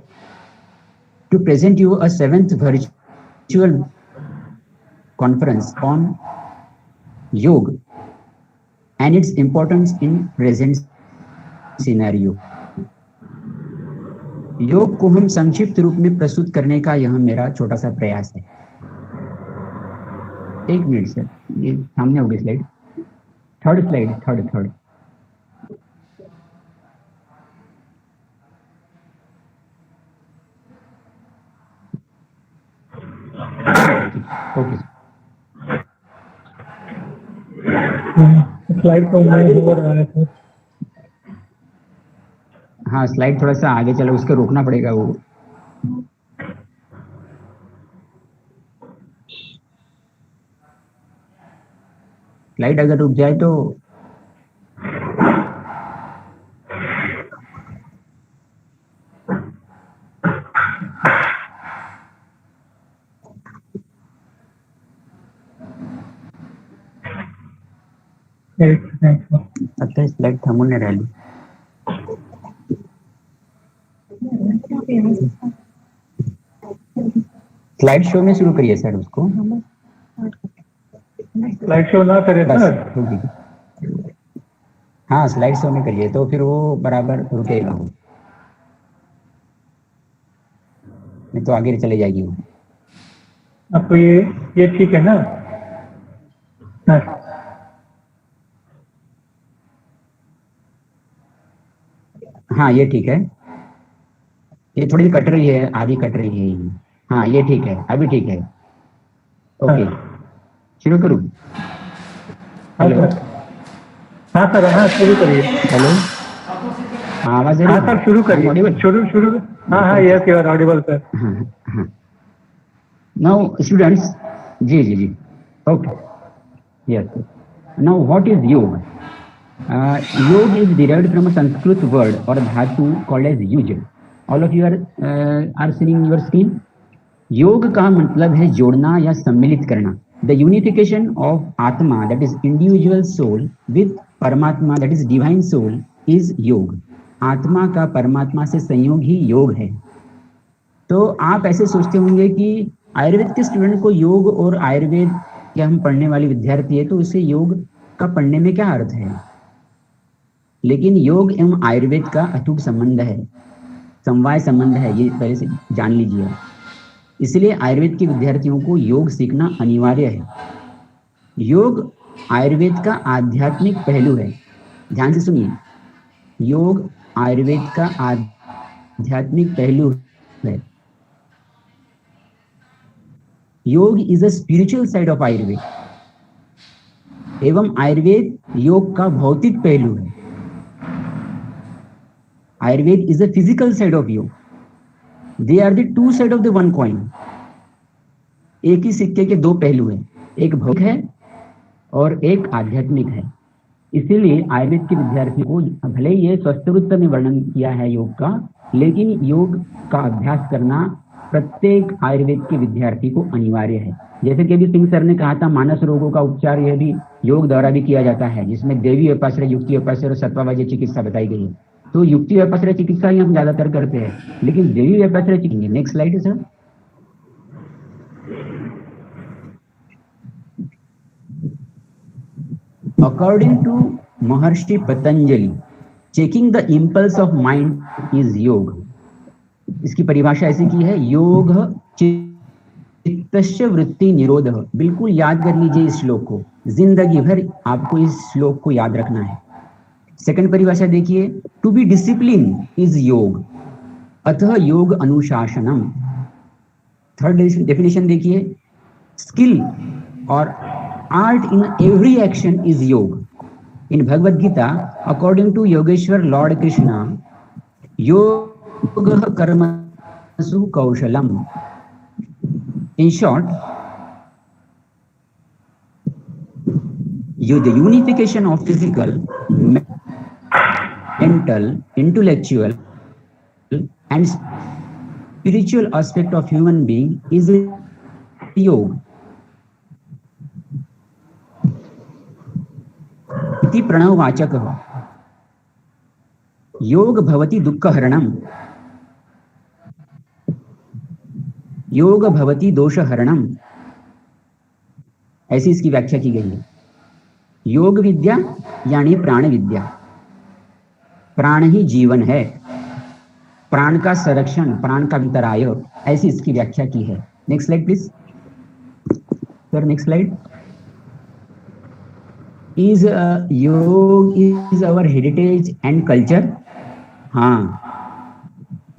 to present you a 7th virtual conference on योग and its importance in present scenario. योग को हम संक्षिप्त रूप में प्रस्तुत करने का यह मेरा छोटा सा प्रयास है। एक मिनट सर, ये सामने होगी slide, third slide, third. Okay, slide तो मूव हो रहा है सर। हाँ स्लाइड थोड़ा सा आगे चलो, उसको रोकना पड़ेगा वो। स्लाइड अगर रुक जाए तो आता है, स्लाइड थांबून नाही राहिली। स्लाइड शो में शुरू करिए सर उसको। स्लाइड शो ना करे बस सर। ठीक है, हाँ स्लाइड शो में करिए तो फिर वो बराबर रुकेगा, वो नहीं तो आगे चले जाएगी वो। अब तो ये ठीक है ना? हाँ। हाँ ये ठीक है, ये थोड़ी कट रही है, आधी कट रही है ये। हाँ ये ठीक है, अभी ठीक है। ओके शुरू करूँ? हेलो, हाँ सर, हाँ शुरू करिए। हेलो, आवाज हाँ सर शुरू करिए, शुरू। हाँ yes you are audible sir. Now students, जी okay yes. Now what is yoga? Yoga is derived from a Sanskrit word or dhatu called as yuj. All of you are seeing your screen. Yoga का मतलब है जोड़ना या सम्मिलित करना। The unification of atma that is individual soul with paramatma that is divine soul is yoga. आत्मा का परमात्मा से संयोग ही योग है। तो आप ऐसे सोचते होंगे कि आयुर्वेद के स्टूडेंट को योग और आयुर्वेद के हम पढ़ने वाले विद्यार्थी है तो उसे योग का पढ़ने में क्या अर्थ है? लेकिन योग एवं आयुर्वेद का अटूट संबंध है, समवाय संबंध है, ये पहले से जान लीजिए। इसलिए आयुर्वेद के विद्यार्थियों को योग सीखना अनिवार्य है। योग आयुर्वेद का आध्यात्मिक पहलू है। ध्यान से सुनिए, योग आयुर्वेद का आध्यात्मिक पहलू है। Yoga is a spiritual side of Ayurveda एवं आयुर्वेद योग का भौतिक पहलू है। Ayurveda is a physical side of yoga. They are the two side of the one coin. एक ही सिक्के के दो पहलू हैं, एक भौतिक है और एक आध्यात्मिक है। इसीलिए आयुर्वेद के विद्यार्थी को भले ही ये स्वस्त्रोत्तर में वर्णन किया है योग का, लेकिन योग का अभ्यास करना प्रत्येक आयुर्वेद के विद्यार्थी को अनिवार्य है। जैसे कि अभी सिंह सर ने कहा था, मानस रोगों का उपचार यह भी योग द्वारा भी किया जाता है, जिसमें देवी व्यापाश्रय, युक्ति व्यापाश्रय और सत्वावाज्य चिकित्सा बताई गई है। तो युक्ति व्यापाश्रय चिकित्सा ही हम ज्यादातर करते हैं, लेकिन देवी व्यापाश्रय चिकित्सा। नेक्स्ट स्लाइड है sir. According to Maharshi Patanjali, checking the impulse of mind is योग। इसकी परिभाषा ऐसी की है, योग चित्तस्य वृत्ति निरोध। बिल्कुल याद कर लीजिए इस श्लोक को, जिंदगी भर आपको इस श्लोक को याद रखना है। सेकंड परिभाषा देखिए, to be discipline is yoga, अतः योग अनुशासनम। थर्ड डेफिनेशन देखिए, स्किल और art in every action is yoga. In Bhagavad Gita, according to Yogeshwar lord Krishna, योग कर्मसु कौशलम। In short, the unification of physical, mental, intellectual and spiritual aspect of human being is योग। इति प्रणववाचकः योग भवति दुःखहरणम्, योग भवति दोषहरणम्। ऐसी इसकी व्याख्या की गई है। योग विद्या यानी प्राण विद्या। प्राण ही जीवन है, प्राण का संरक्षण, प्राण का वितराय, ऐसी इसकी व्याख्या की है। Next slide please sir, next slide. Is yoga is our heritage and culture. हाँ,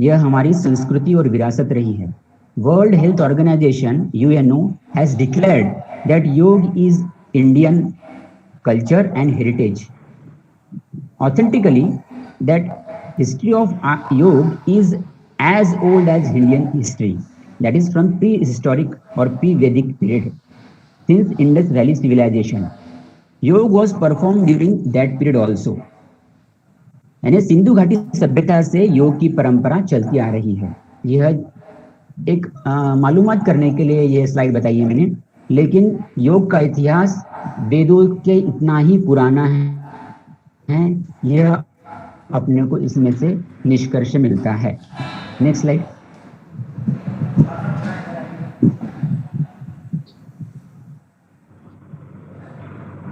यह हमारी संस्कृति और विरासत रही है। World health organization UNO has declared that yoga is Indian culture and heritage. Authentically, that history of yoga is as old as Indian history, that is from prehistoric or pre-Vedic period, since Indus Valley civilization. Yoga was performed during that period also. यानी सिंधु घाटी सभ्यता से योग की परंपरा चलती आ रही है। यह एक मालूमात करने के लिए यह स्लाइड बताई है मैंने, लेकिन योग का इतिहास वेदों के इतना ही पुराना है, यह अपने को इसमें से निष्कर्ष मिलता है। Next slide.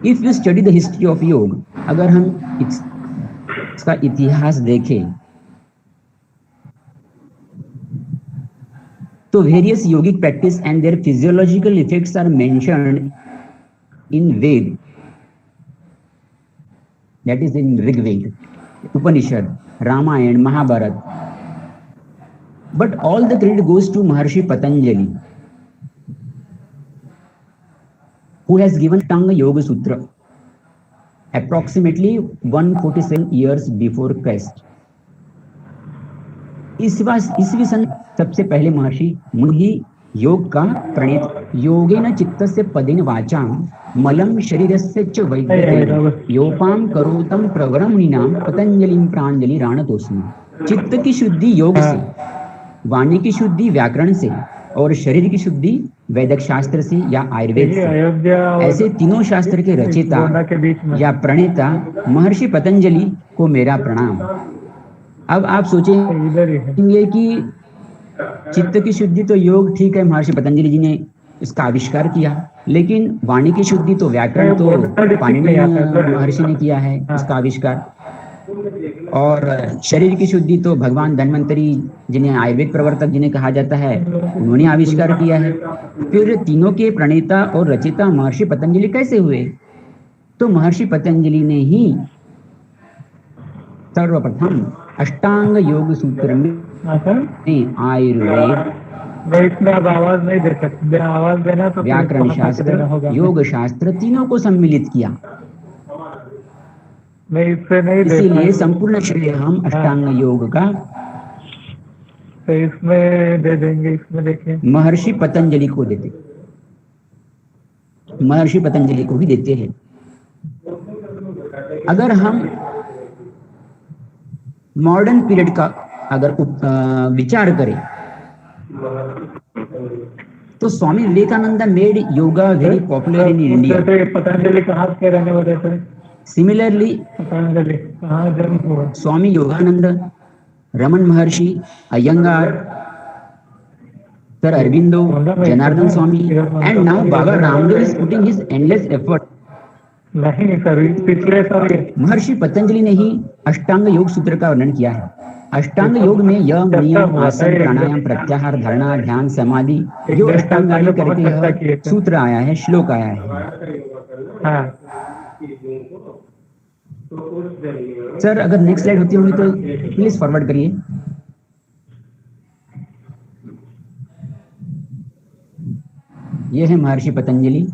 If you study the history of yoga, अगर हम इसका इतिहास देखें तो various yogic practice and their physiological effects are mentioned in Veda, that is in Rigved, Upanishad, Ramayana, Mahabharata. But all the credit goes to Maharshi Patanjali, who has given Ashtanga Yoga Sutra approximately 147 years before Christ. ईस्वी सन सबसे पहले महर्षि मुनि योग का प्रणीत योगेन चित्तस्य पदेन वाचाम मलम शरीरस्य च वैद्यतेन योपाम करोतम प्रवरम मुनिनाम पतंजलिम प्रांजलि राणतोस्मि। चित्त की शुद्धि योग से, वाणी की शुद्धि व्याकरण से और शरीर की शुद्धि वैदिक शास्त्र से या आयुर्वेद से, ऐसे तीनों शास्त्र के रचयिता या प्रणेता महर्षि पतंजलि को मेरा प्रणाम। अब आप सोचेंगे कि चित्त की शुद्धि तो योग ठीक है, महर्षि पतंजलि जी ने इसका आविष्कार किया, लेकिन वाणी की शुद्धि तो व्याकरण तो पाणिनि महर्षि ने किया है इसका आविष्कार, और शरीर की शुद्धि तो भगवान धन्वंतरी जिन्हें आयुर्वेद प्रवर्तक जिन्हें कहा जाता है उन्होंने आविष्कार किया है। फिर तीनों के प्रणेता और रचयिता महर्षि पतंजलि कैसे हुए? तो महर्षि पतंजलि ने ही सर्वप्रथम अष्टांग योग सूत्र में आयुर्वेद, इसमें अब आवाज नहीं दे सकते, आवाज देना तो व्याकरण शास्त्र, योग शास्त्र तीनों को सम्मिलित किया। नहीं, इससे नहीं दे इसीलिए संपूर्ण श्रेय हम अष्टांग योग का तो इसमें दे देंगे। इसमें देखिए महर्षि पतंजलि को देते, महर्षि पतंजलि को भी देते हैं। अगर हम मॉडर्न पीरियड का अगर विचार करें तो Swami Vivekananda made yoga very popular in India. Patanjali कहाँ के रहने वाले थे? सिमिलरली पतंजलि कहाँ जन्म हुआ? स्वामी योगानंद, रमन महर्षि, Iyengar, sir Aurobindo, Janardan Swami, and now Baba Ramdev is putting his endless effort. नहीं सर, पिछले साल महर्षि पतंजलि ने ही अष्टांग योग सूत्र का वर्णन किया है। अष्टांग योग में यम, नियम, आसन, प्राणायाम, प्रत्याहार, धारणा, ध्यान, समाधि जो अष्टांगानी करके यह सूत्र आया है, श्लोक आया है। सर अगर नेक्स्ट स्लाइड होती होगी तो प्लीज फॉरवर्ड करिए। यह है Maharshi Patanjali.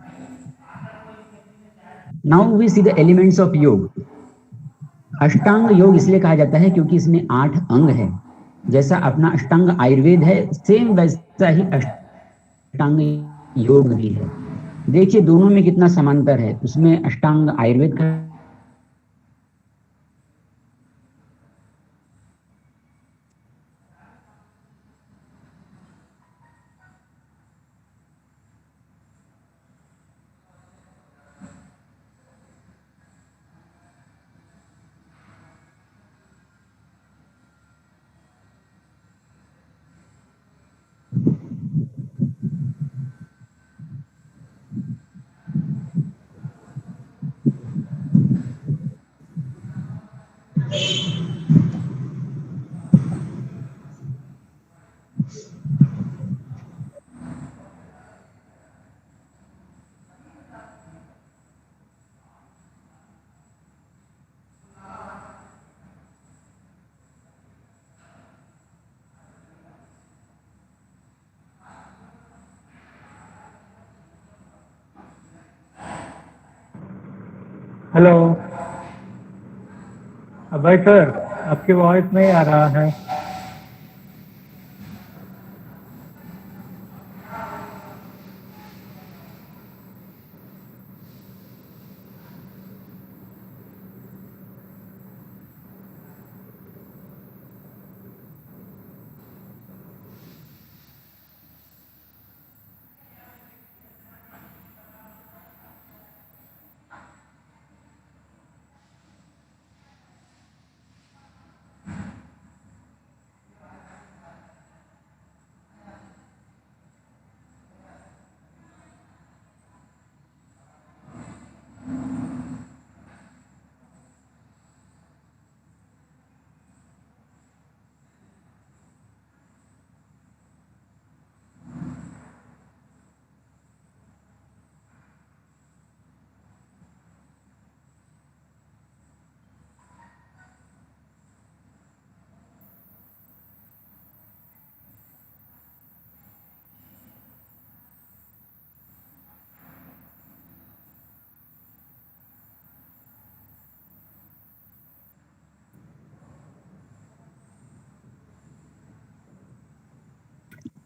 Now we see the elements of yoga. Ashtanga योग इसलिए कहा जाता है क्योंकि इसमें 8 अंग है। जैसा अपना अष्टांग आयुर्वेद है, सेम वैसा ही अष्टांग योग भी है। देखिए दोनों में कितना समांतर है। उसमें अष्टांग आयुर्वेद का हेलो अभय सर, आपकी वॉइस नहीं आ रहा है।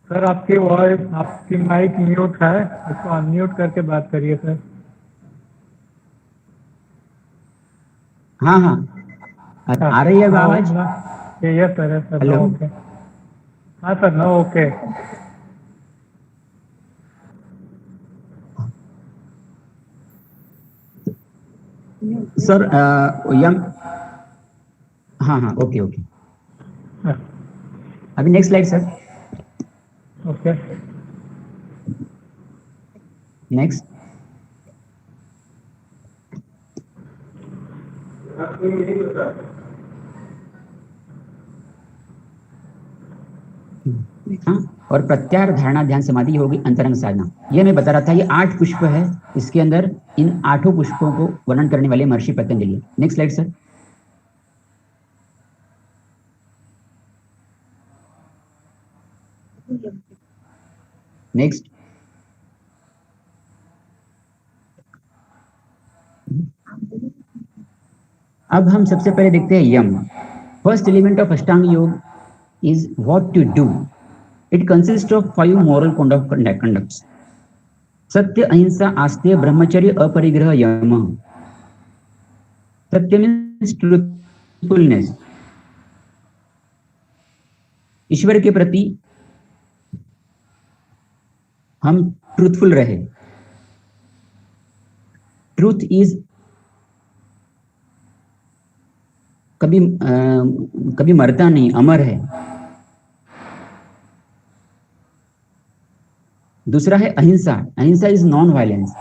सर आपकी वॉइस, आपकी माइक म्यूट है, उसको अनम्यूट करके बात करिए सर। हाँ हाँ, आ रही है आवाज? Yes sir, yes sir, hello. Okay. हाँ सर, नो ओके। सर यम, हाँ हाँ, ओके ओके। अभी next slide sir. Okay. Next. हाँ, और प्रत्याहार, धारणा, ध्यान, समाधि होगी अंतरंग साधना। ये मैं बता रहा था, ये 8 पुष्प है। इसके अंदर इन 8 पुष्पों को वर्णन करने वाले महर्षि Patanjali. Next slide sir. Next. अब हम सबसे पहले देखते हैं यम। First element of Ashtanga yoga is what to do. It consist of 5 moral conducts: सत्य, अहिंसा, आस्तेय, ब्रह्मचर्य, अपरिग्रह, यम। सत्य मीन्स ट्रूथफुलनेस, ईश्वर के प्रति हम ट्रूथफुल रहे। ट्रूथ इज कभी मरता नहीं, अमर है। दूसरा है अहिंसा। अहिंसा इज नॉन वायलेंस।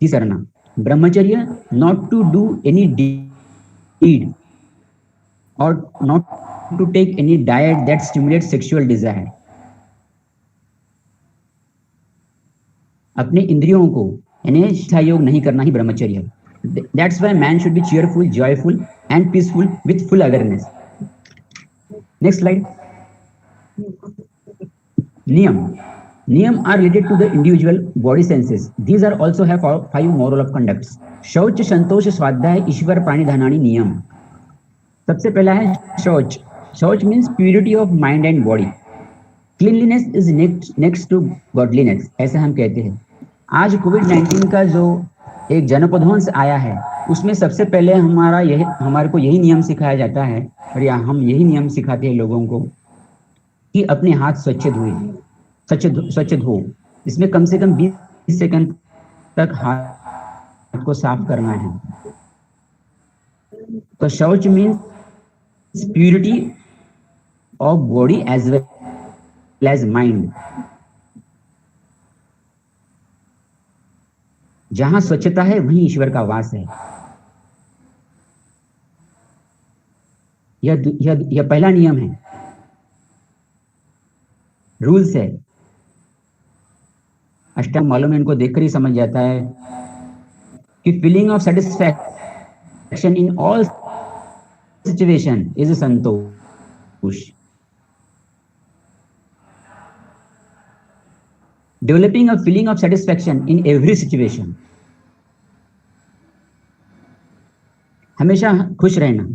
तीसरा ब्रह्मचर्य, not to do any deed और not to take any diet that stimulate sexual desire. अपने इंद्रियों को यानी शिक्षा योग नहीं करना ही ब्रह्मचर्य है। That's why man should be cheerful, joyful and peaceful with full awareness. Next slide. नियम। नियम are related to the individual body senses. These are also have 5 moral of conducts. शौच, संतोष, स्वाध्याय, ईश्वर, प्राणी, धनानि, नियम। सबसे पहला है शौच। Shaucha means purity of mind and body. Cleanliness is next to godliness, ऐसे हम कहते हैं। आज कोविड-19 का जो एक जनपदवंश आया है, उसमें सबसे पहले हमारे को यही नियम सिखाया जाता है, और या हम यही नियम सिखाते हैं लोगों को कि अपने हाथ स्वच्छ धो। इसमें कम से कम 20 सेकंड तक हाथ को साफ करना है। तो shaucha means purity of body as well as mind. जहां स्वच्छता है वहीं ईश्वर का वास है। यह पहला नियम है, रूल्स है। अष्टांग मालूम है, इनको देखकर ही समझ जाता है कि feeling of satisfaction in all situation is santosh. Developing a feeling of satisfaction in every situation, हमेशा खुश रहना,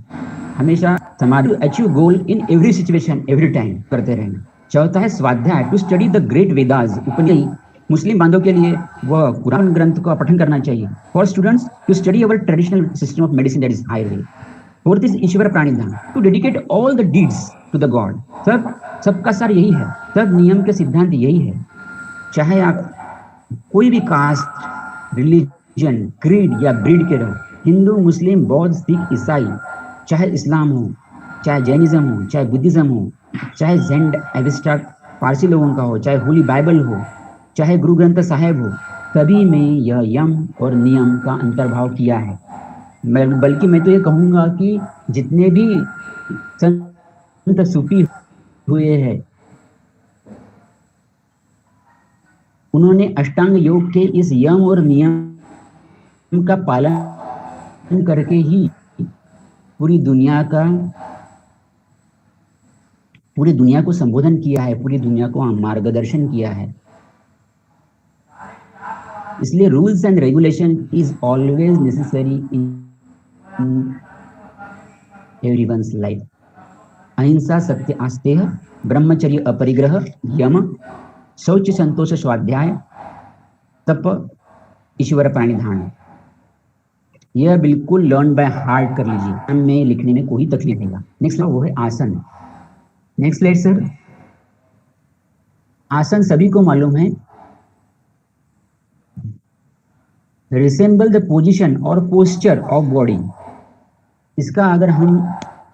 हमेशा समाधि, achieve goal in every situation every time करते रहना। चौथा है स्वाध्याय, to study the great Vedas, Upanishad. मुस्लिम बांधों के लिए वह कुरान ग्रंथ का पठन करना चाहिए। For students to study our traditional system of medicine, that is Ayurveda. Fourth is Ishwar pranidhan, to dedicate all the deeds to the god. सबका सार यही है, सब नियम के सिद्धांत यही है। चाहे आप कोई भी कास्ट, रिलीजन, क्रीड या ब्रीड के रहो, हिंदू, मुस्लिम, बौद्ध, सिख, ईसाई, चाहे इस्लाम हो, चाहे जैनिज्म हो, चाहे बुद्धिज्म हो, चाहे ज़ेंड एविस्टा पारसी लोगों का हो, चाहे होली बाइबल हो, चाहे गुरु ग्रंथ साहिब हो, सभी में यह यम और नियम का अंतर्भाव किया है। बल्कि मैं तो ये कहूँगा कि जितने भी संत सूफी हुए हैं, उन्होंने अष्टांग योग के इस यम और नियम का पालन करके ही पूरी दुनिया को संबोधन किया है, पूरी दुनिया को मार्गदर्शन किया है। इसलिए rules and regulation is always necessary in everyone's life. अहिंसा, सत्य, आस्तेय, ब्रह्मचर्य, अपरिग्रह, यम, शौच, संतोष, स्वाध्याय, तप, ईश्वर प्राणिधान, यह बिल्कुल लर्न बाय हार्ट कर लीजिए, हमें लिखने में कोई तकलीफ नहीं। नेक्स्ट वो है आसन। Next slide sir. आसन सभी को मालूम है, रिसेंबल द पोजीशन और पोस्चर ऑफ बॉडी। इसका अगर हम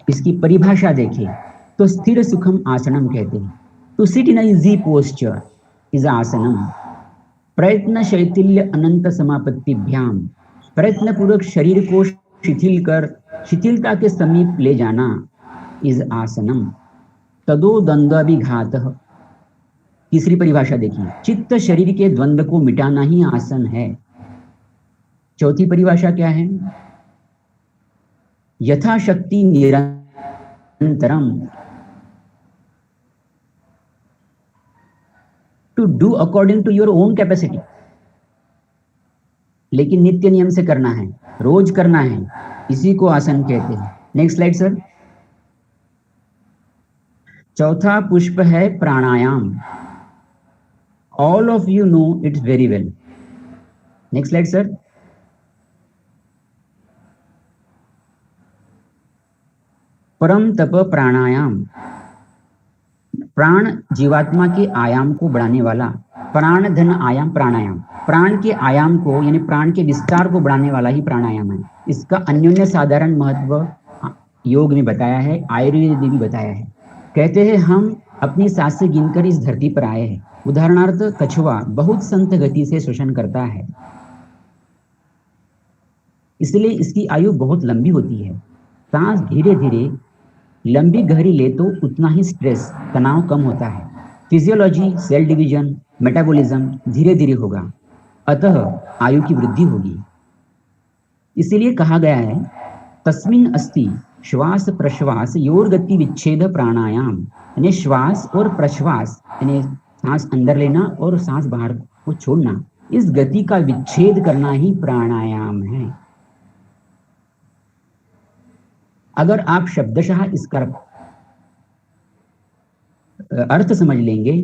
इसकी परिभाषा देखें तो स्थिर सुखम आसनम कहते हैं। To sit in easy posture is asanam. प्रयत्न शैथिल्य अनंत समापत्तिभ्याम, प्रयत्न पूर्वक शरीर को शिथिलता के समीप ले जाना इज आसनम। तदो द्वंद्वाभिघात। तीसरी परिभाषा देखिए, चित्त शरीर के द्वंद्व को मिटाना ही आसन है। चौथी परिभाषा क्या है? यथाशक्ति निरंतरम, to do according to your own capacity. लेकिन नित्य नियम से करना है, रोज करना है, इसी को आसन कहते हैं। Next slide sir. चौथा पुष्प है pranayama. All of you know it's very well. Next slide sir. परम तप प्राणायाम। प्राण जीवात्मा के आयाम को बढ़ाने वाला, प्राण धन आयाम प्राणायाम, प्राण के आयाम को यानी प्राण के विस्तार को बढ़ाने वाला ही प्राणायाम है। इसका अन्योन्य साधारण महत्व योग में बताया है, आयुर्वेद ने भी बताया है। कहते हैं हम अपनी सांस से गिनकर इस धरती पर आए हैं। उदाहरणार्थ कछुआ बहुत संत गति से श्वसन करता है, इसलिए इसकी आयु बहुत लंबी होती है। सांस धीरे धीरे लंबी गहरी ले तो उतना ही स्ट्रेस, तनाव कम होता है। फिजियोलॉजी, सेल डिवीजन, मेटाबॉलिज्म धीरे धीरे होगा, अतः आयु की वृद्धि होगी। इसीलिए कहा गया है तस्मिन् अस्ति श्वास प्रश्वास योर गति विच्छेद प्राणायाम, यानी श्वास और प्रश्वास यानी सांस अंदर लेना और सांस बाहर को छोड़ना, इस गति का विच्छेद करना ही प्राणायाम है। अगर आप शब्दशः इसका अर्थ समझ लेंगे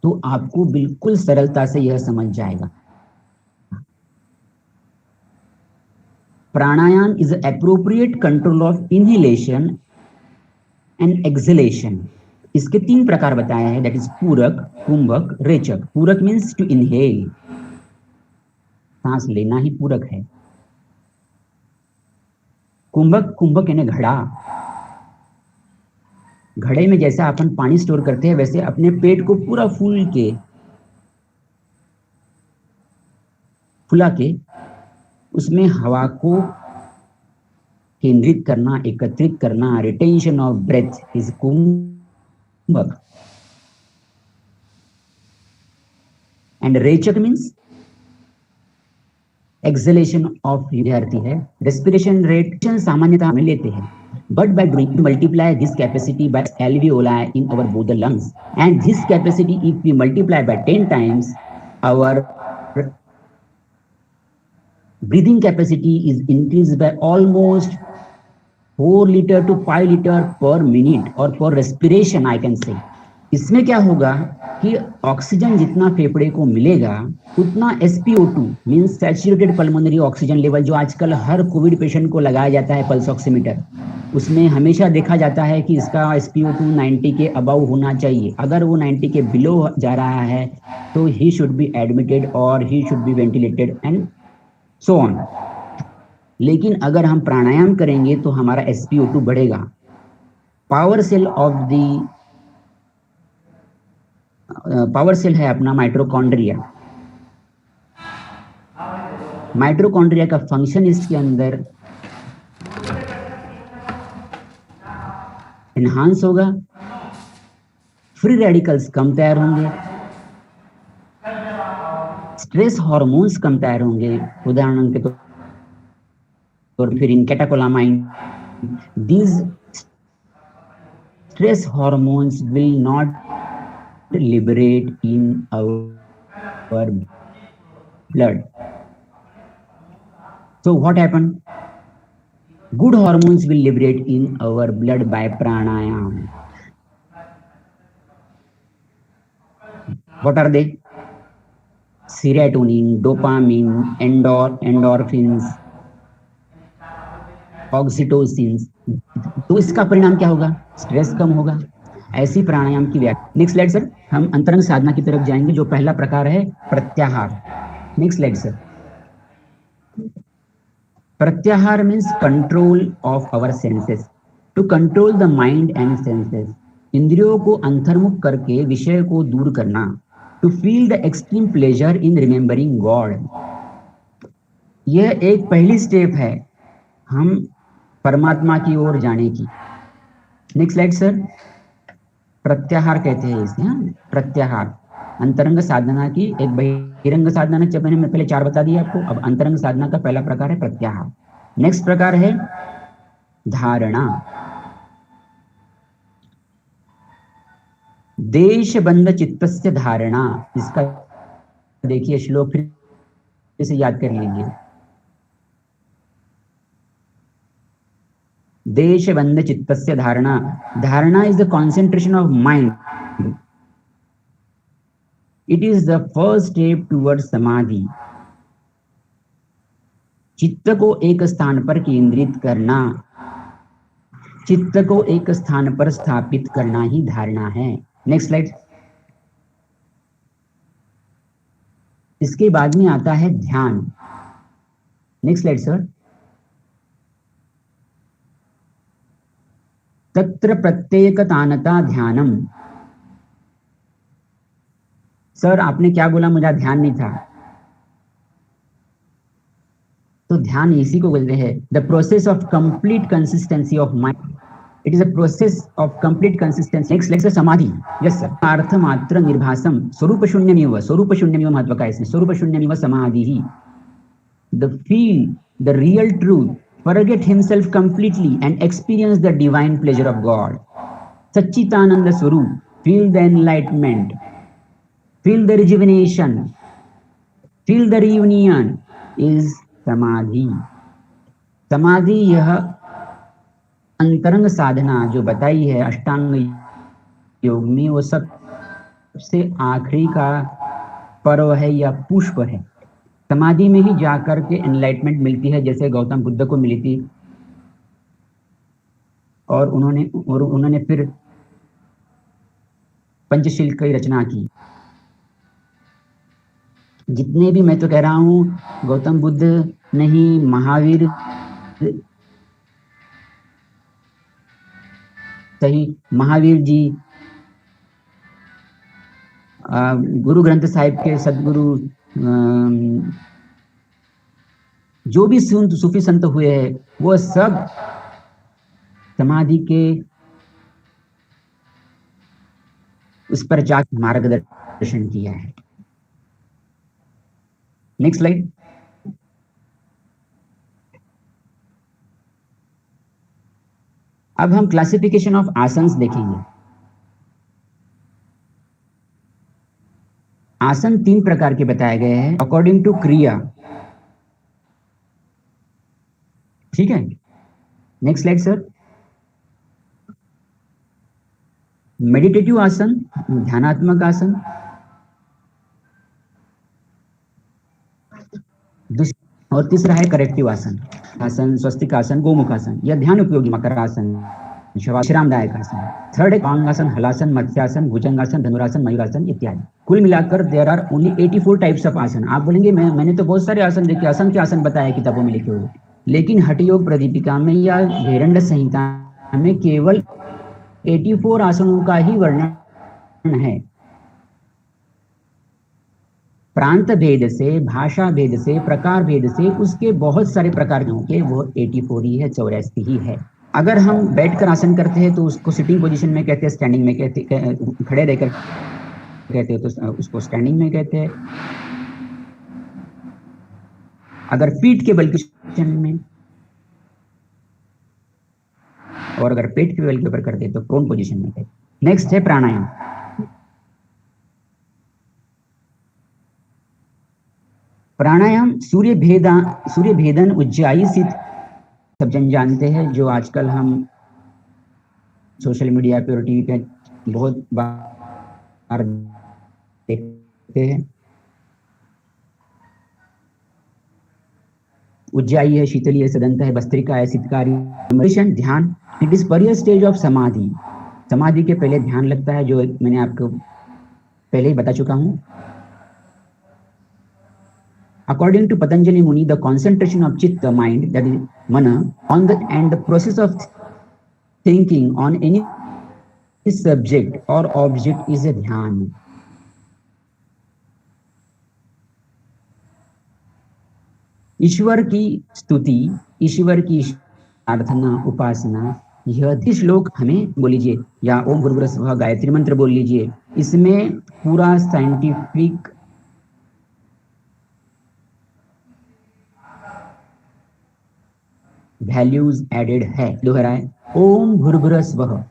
तो आपको बिल्कुल सरलता से यह समझ जाएगा। Pranayama is appropriate control of inhalation and exhalation. इसके 3 प्रकार बताए हैं, दैट इज पूरक, कुंभक, रेचक। पूरक मीन्स टू इनहेल, सांस लेना ही पूरक है। कुंभक यानी घड़ा। घड़े में जैसा अपन पानी स्टोर करते हैं वैसे अपने पेट को पूरा फूल के फुला के उसमें हवा को केंद्रित करना, एकत्रित करना, retention of breath is kumbhak. And rechak means exhalation of विद्यार्थी है। रेस्पिरेशन रेट सामान्यतः हम लेते हैं, but by doing multiply this capacity by alveoli in our both the lungs, and this capacity if we multiply by 10 times our breathing capacity is increased by almost 4 liter to 5 liter per minute or per respiration I can say। इसमें क्या होगा कि oxygen जितना फेफड़े को मिलेगा उतना SpO2 means saturated pulmonary oxygen level, जो आजकल हर कोविड पेशेंट को लगाया जाता है पल्स ऑक्सीमीटर, उसमें हमेशा देखा जाता है कि इसका SpO2 90 के अबव होना चाहिए। अगर वो 90 के बिलो जा रहा है तो ही शुड बी एडमिटेड और he should be ventilated and so on. लेकिन अगर हम प्राणायाम करेंगे तो हमारा SpO2 बढ़ेगा। पावर सेल है अपना माइटोकॉन्ड्रिया। माइटोकॉन्ड्रिया का फंक्शन इसके अंदर एनहांस होगा, फ्री रेडिकल्स कम तैयार होंगे, स्ट्रेस हार्मोन्स कम तैयार होंगे। उदाहरण के तौर फिर इन catecholamine, these stress hormones will not liberate in our blood. So what happened? Good hormones will liberate in our blood by pranayam. What are they? Serotonin, dopamine, endorphins, oxytocin. तो इसका परिणाम क्या होगा? स्ट्रेस कम होगा। ऐसी प्राणायाम की व्याख्या। नेक्स्ट स्लाइड सर, हम अंतरंग साधना की तरफ जाएंगे, जो पहला प्रकार है प्रत्याहार। Next slide sir. Pratyahar means control of our senses, to control the mind and senses. इंद्रियों को अंतर्मुख करके विषय को दूर करना। To feel the extreme pleasure in remembering god. यह एक पहली स्टेप है हम परमात्मा की ओर जाने की। Next slide sir. प्रत्याहार कहते हैं इसे। प्रत्याहार अंतरंग साधना की एक बहिरंग साधना है, जब मैंने पहले 4 बता दिया आपको। अब अंतरंग साधना का पहला प्रकार है प्रत्याहार। नेक्स्ट प्रकार है धारणा। देशबंध चित्तस्य धारणा। इसका देखिए श्लोक फिर से याद कर लीजिए। देशबंध चित्तस्य धारणा। धारणा is the concentration of mind. It is the first step towards samadhi. चित्त को एक स्थान पर केंद्रित करना, चित्त को एक स्थान पर स्थापित करना ही धारणा है। Next slide. इसके बाद में आता है ध्यान। Next slide sir. तत्र प्रत्येकतानता ध्यानम। सर आपने क्या बोला, मुझे ध्यान नहीं था। तो ध्यान इसी को बोलते हैं the process of complete consistency of mind. It is a process of complete consistency. Next lecture समाधि। Yes sir. अर्थ मात्र निर्भासम स्वरूप शून्यमेव। स्वरूप शून्यमेव महत्व का इसमें। स्वरूप शून्यमेव समाधि ही। The feel the real truth, forget himself completely and experience the divine pleasure of God. Satchitananda Swarup, feel the enlightenment, feel the rejuvenation, feel the reunion is Samadhi. समाधि यह अंतरंग साधना जो बताई है अष्टांग योग में, वो सबसे आखिरी का पर्व है या पुष्प है। समाधि में ही जाकर के एनलाइटमेंट मिलती है, जैसे गौतम बुद्ध को मिली थी। और उन्होंने फिर पंचशील की रचना की। जितने भी, मैं तो कह रहा हूं गौतम बुद्ध नहीं, महावीर सही, महावीर जी, गुरु ग्रंथ साहिब के सदगुरु जो भी सूफी संत हुए हैं वो सब समाधि के उस पर जाकर मार्गदर्शन किया है। Next slide. अब हम क्लासिफिकेशन ऑफ आसन्स देखेंगे। आसन 3 प्रकार के बताए गए हैं अकॉर्डिंग टू क्रिया। ठीक है, नेक्स्ट स्लाइड सर। मेडिटेटिव आसन, ध्यानात्मक आसन, और तीसरा है करेक्टिव आसन। आसन स्वस्तिक आसन, गोमुख आसन, यह ध्यान उपयोगी मकरासन, विश्रामदायक आसन। थर्ड है कांगासन, हलासन, मत्स्यासन, भुजंगासन, धनुरासन, मयूरासन इत्यादि। कुल मिलाकर there are only 84 types of asana. आप बोलेंगे मैंने तो बहुत सारे आसन देखे, आसन के आसन बताया किताबों में लिखे हुए, लेकिन हठ योग प्रदीपिका में या भेरंड संहिता में केवल 84 आसनों का ही वर्णन है। प्रांत भेद से, भाषा भेद से, प्रकार भेद से उसके बहुत सारे प्रकार के वो 84 ही है, 84 ही है। अगर हम बैठकर आसन करते हैं तो उसको सिटिंग पोजीशन में कहते हैं, स्टैंडिंग में कहते, खड़े रहकर कहते हैं तो उसको स्टैंडिंग में कहते हैं। अगर पीठ के बल की पोजीशन में और अगर पेट के बल के ऊपर करते हैं तो प्रोन पोजीशन में कहते हैं। नेक्स्ट है प्राणायाम। प्राणायाम सूर्य भेदन, उज्जाई, शीत सब जन जानते हैं, जो आजकल हम सोशल मीडिया पे और टीवी पे बहुत बार देखते हैं। उज्जाई है, शीतली है, सदंत है, भस्त्रिका है, शीतकारी। ध्यान, it is Pariyar stage of समाधि। समाधि के पहले ध्यान लगता है, जो मैंने आपको पहले ही बता चुका हूं। According to Patanjali Muni, the concentration of chitta, mind, that is mana, and the process of thinking on any subject or object is a dhyan. ईश्वर की स्तुति, ईश्वर की प्रार्थना, उपासना, यह श्लोक हमें बोल लीजिए, या ओम भूर्भुवः स्वः गायत्री मंत्र बोल लीजिए, इसमें पूरा साइंटिफिक वैल्यूज एडेड है। दोहराए, ओम भूर्भुवः स्वः।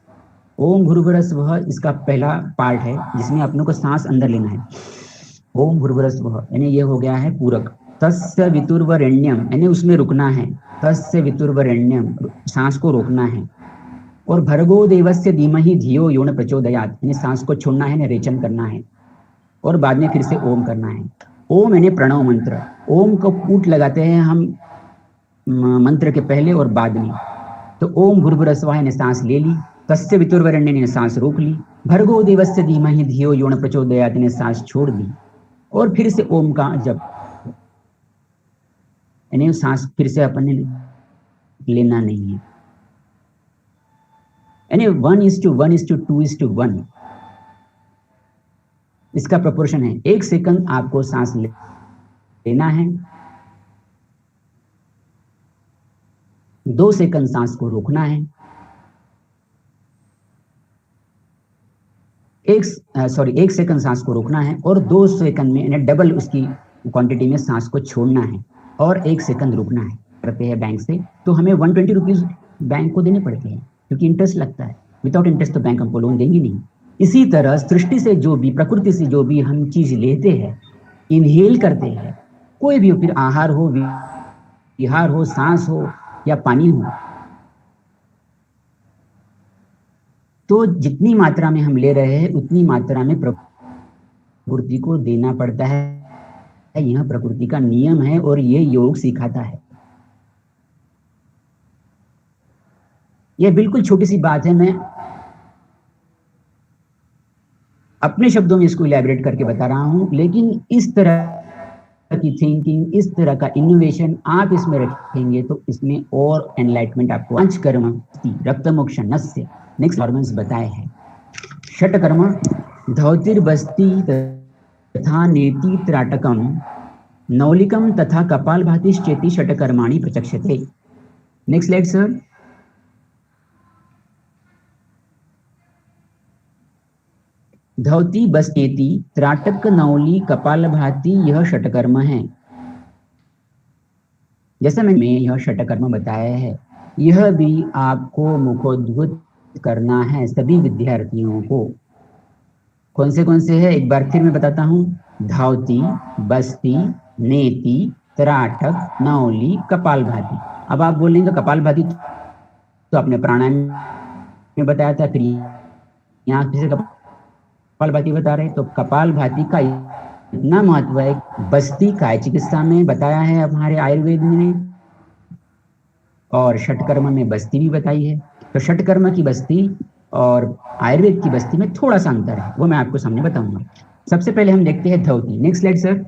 ओम भूर्भुवः स्वः इसका पहला पार्ट है जिसमें अपनों को सांस अंदर लेना है। ओम भूर्भुवः स्वः यानी ये हो गया है पूरक। तस्य वितुर्वरेण्यम यानी उसमें रुकना है। तस्य वितुर्वरेण्यम, सांस को रोकना है। और भर्गो देवस्य धीमहि धियो यो न प्रचोदयात् यानी सांस को छोड़ना है, रेचन करना है, और बाद में फिर से ओम करना है। ओम यानी प्रणव मंत्र। ओम को कूट लगाते हैं हम मंत्र के पहले और बाद में। तो ओम भूर्भुवः स्वः ने सांस ले ली, तस्य वितुर्वरेण्यम ने सांस रोक ली, भर्गो देवस्य धीमहि धियो यो न प्रचोदयात् ने सांस छोड़ दी, और फिर से ओम का जप यानी सांस फिर से अपन ने लेना नहीं है। यानी 1:1:2:1 इसका प्रोपोर्शन है। 1 सेकंड आपको सांस लेना है, 2 सेकंड सांस को रोकना है, 1 सेकंड सांस को रोकना है, और 2 सेकंड में यानी डबल उसकी क्वांटिटी में सांस को छोड़ना है, और 1 सेकंड रुकना है। करते हैं बैंक से तो हमें 120 रुपीज बैंक को देने पड़ते हैं, क्योंकि इंटरेस्ट लगता है। विदाउट इंटरेस्ट तो बैंक हमको लोन देंगी नहीं। इसी तरह सृष्टि से जो भी, प्रकृति से जो भी हम चीज लेते हैं, इनहेल करते हैं, कोई भी, फिर आहार हो, विहार हो, सांस हो या पानी हो, तो जितनी मात्रा में हम ले रहे हैं उतनी मात्रा में प्रकृति को देना पड़ता है। यह प्रकृति का नियम है और ये योग सिखाता है। यह बिल्कुल छोटी सी बात है, मैं अपने शब्दों में इसको इलैबोरेट करके बता रहा हूं, लेकिन इस तरह की थिंकिंग, इस तरह का इनोवेशन आप इसमें रखेंगे तो इसमें और एनलाइटमेंट आपको। 5 कर्म, रक्त मोक्ष नस्य, नेक्स्ट हॉर्मोन्स बताए हैं। षट कर्म, धौतिर्बस्ती तथा नेति त्राटकम, नौलिकम तथा कपालभाति चेति षटकर्माणि प्रचक्षते। Next slide sir. धौती बस्तेति त्राटक नौली कपालभाति यह षटकर्म है। जैसे मैंने यह षटकर्म बताया है, यह भी आपको मुखोद्गत करना है सभी विद्यार्थियों को। कौन से है एक बार फिर मैं बताता हूँ। धावती, बस्ती, नेति, त्राटक, नौली, कपालभाति। अब आप बोलेंगे कपालभाति तो आपने प्राणायाम में बताया था, फिर यहाँ से कपालभाति बता रहे, तो कपालभाति का इतना महत्व है। बस्ती काय चिकित्सा में बताया है हमारे आयुर्वेद में, और षटकर्म में बस्ती भी बताई है। तो षटकर्म की बस्ती और आयुर्वेद की बस्ती में थोड़ा सा अंतर है, वो मैं आपको सामने बताऊंगा। सबसे पहले हम देखते हैं धौती। Next slide sir.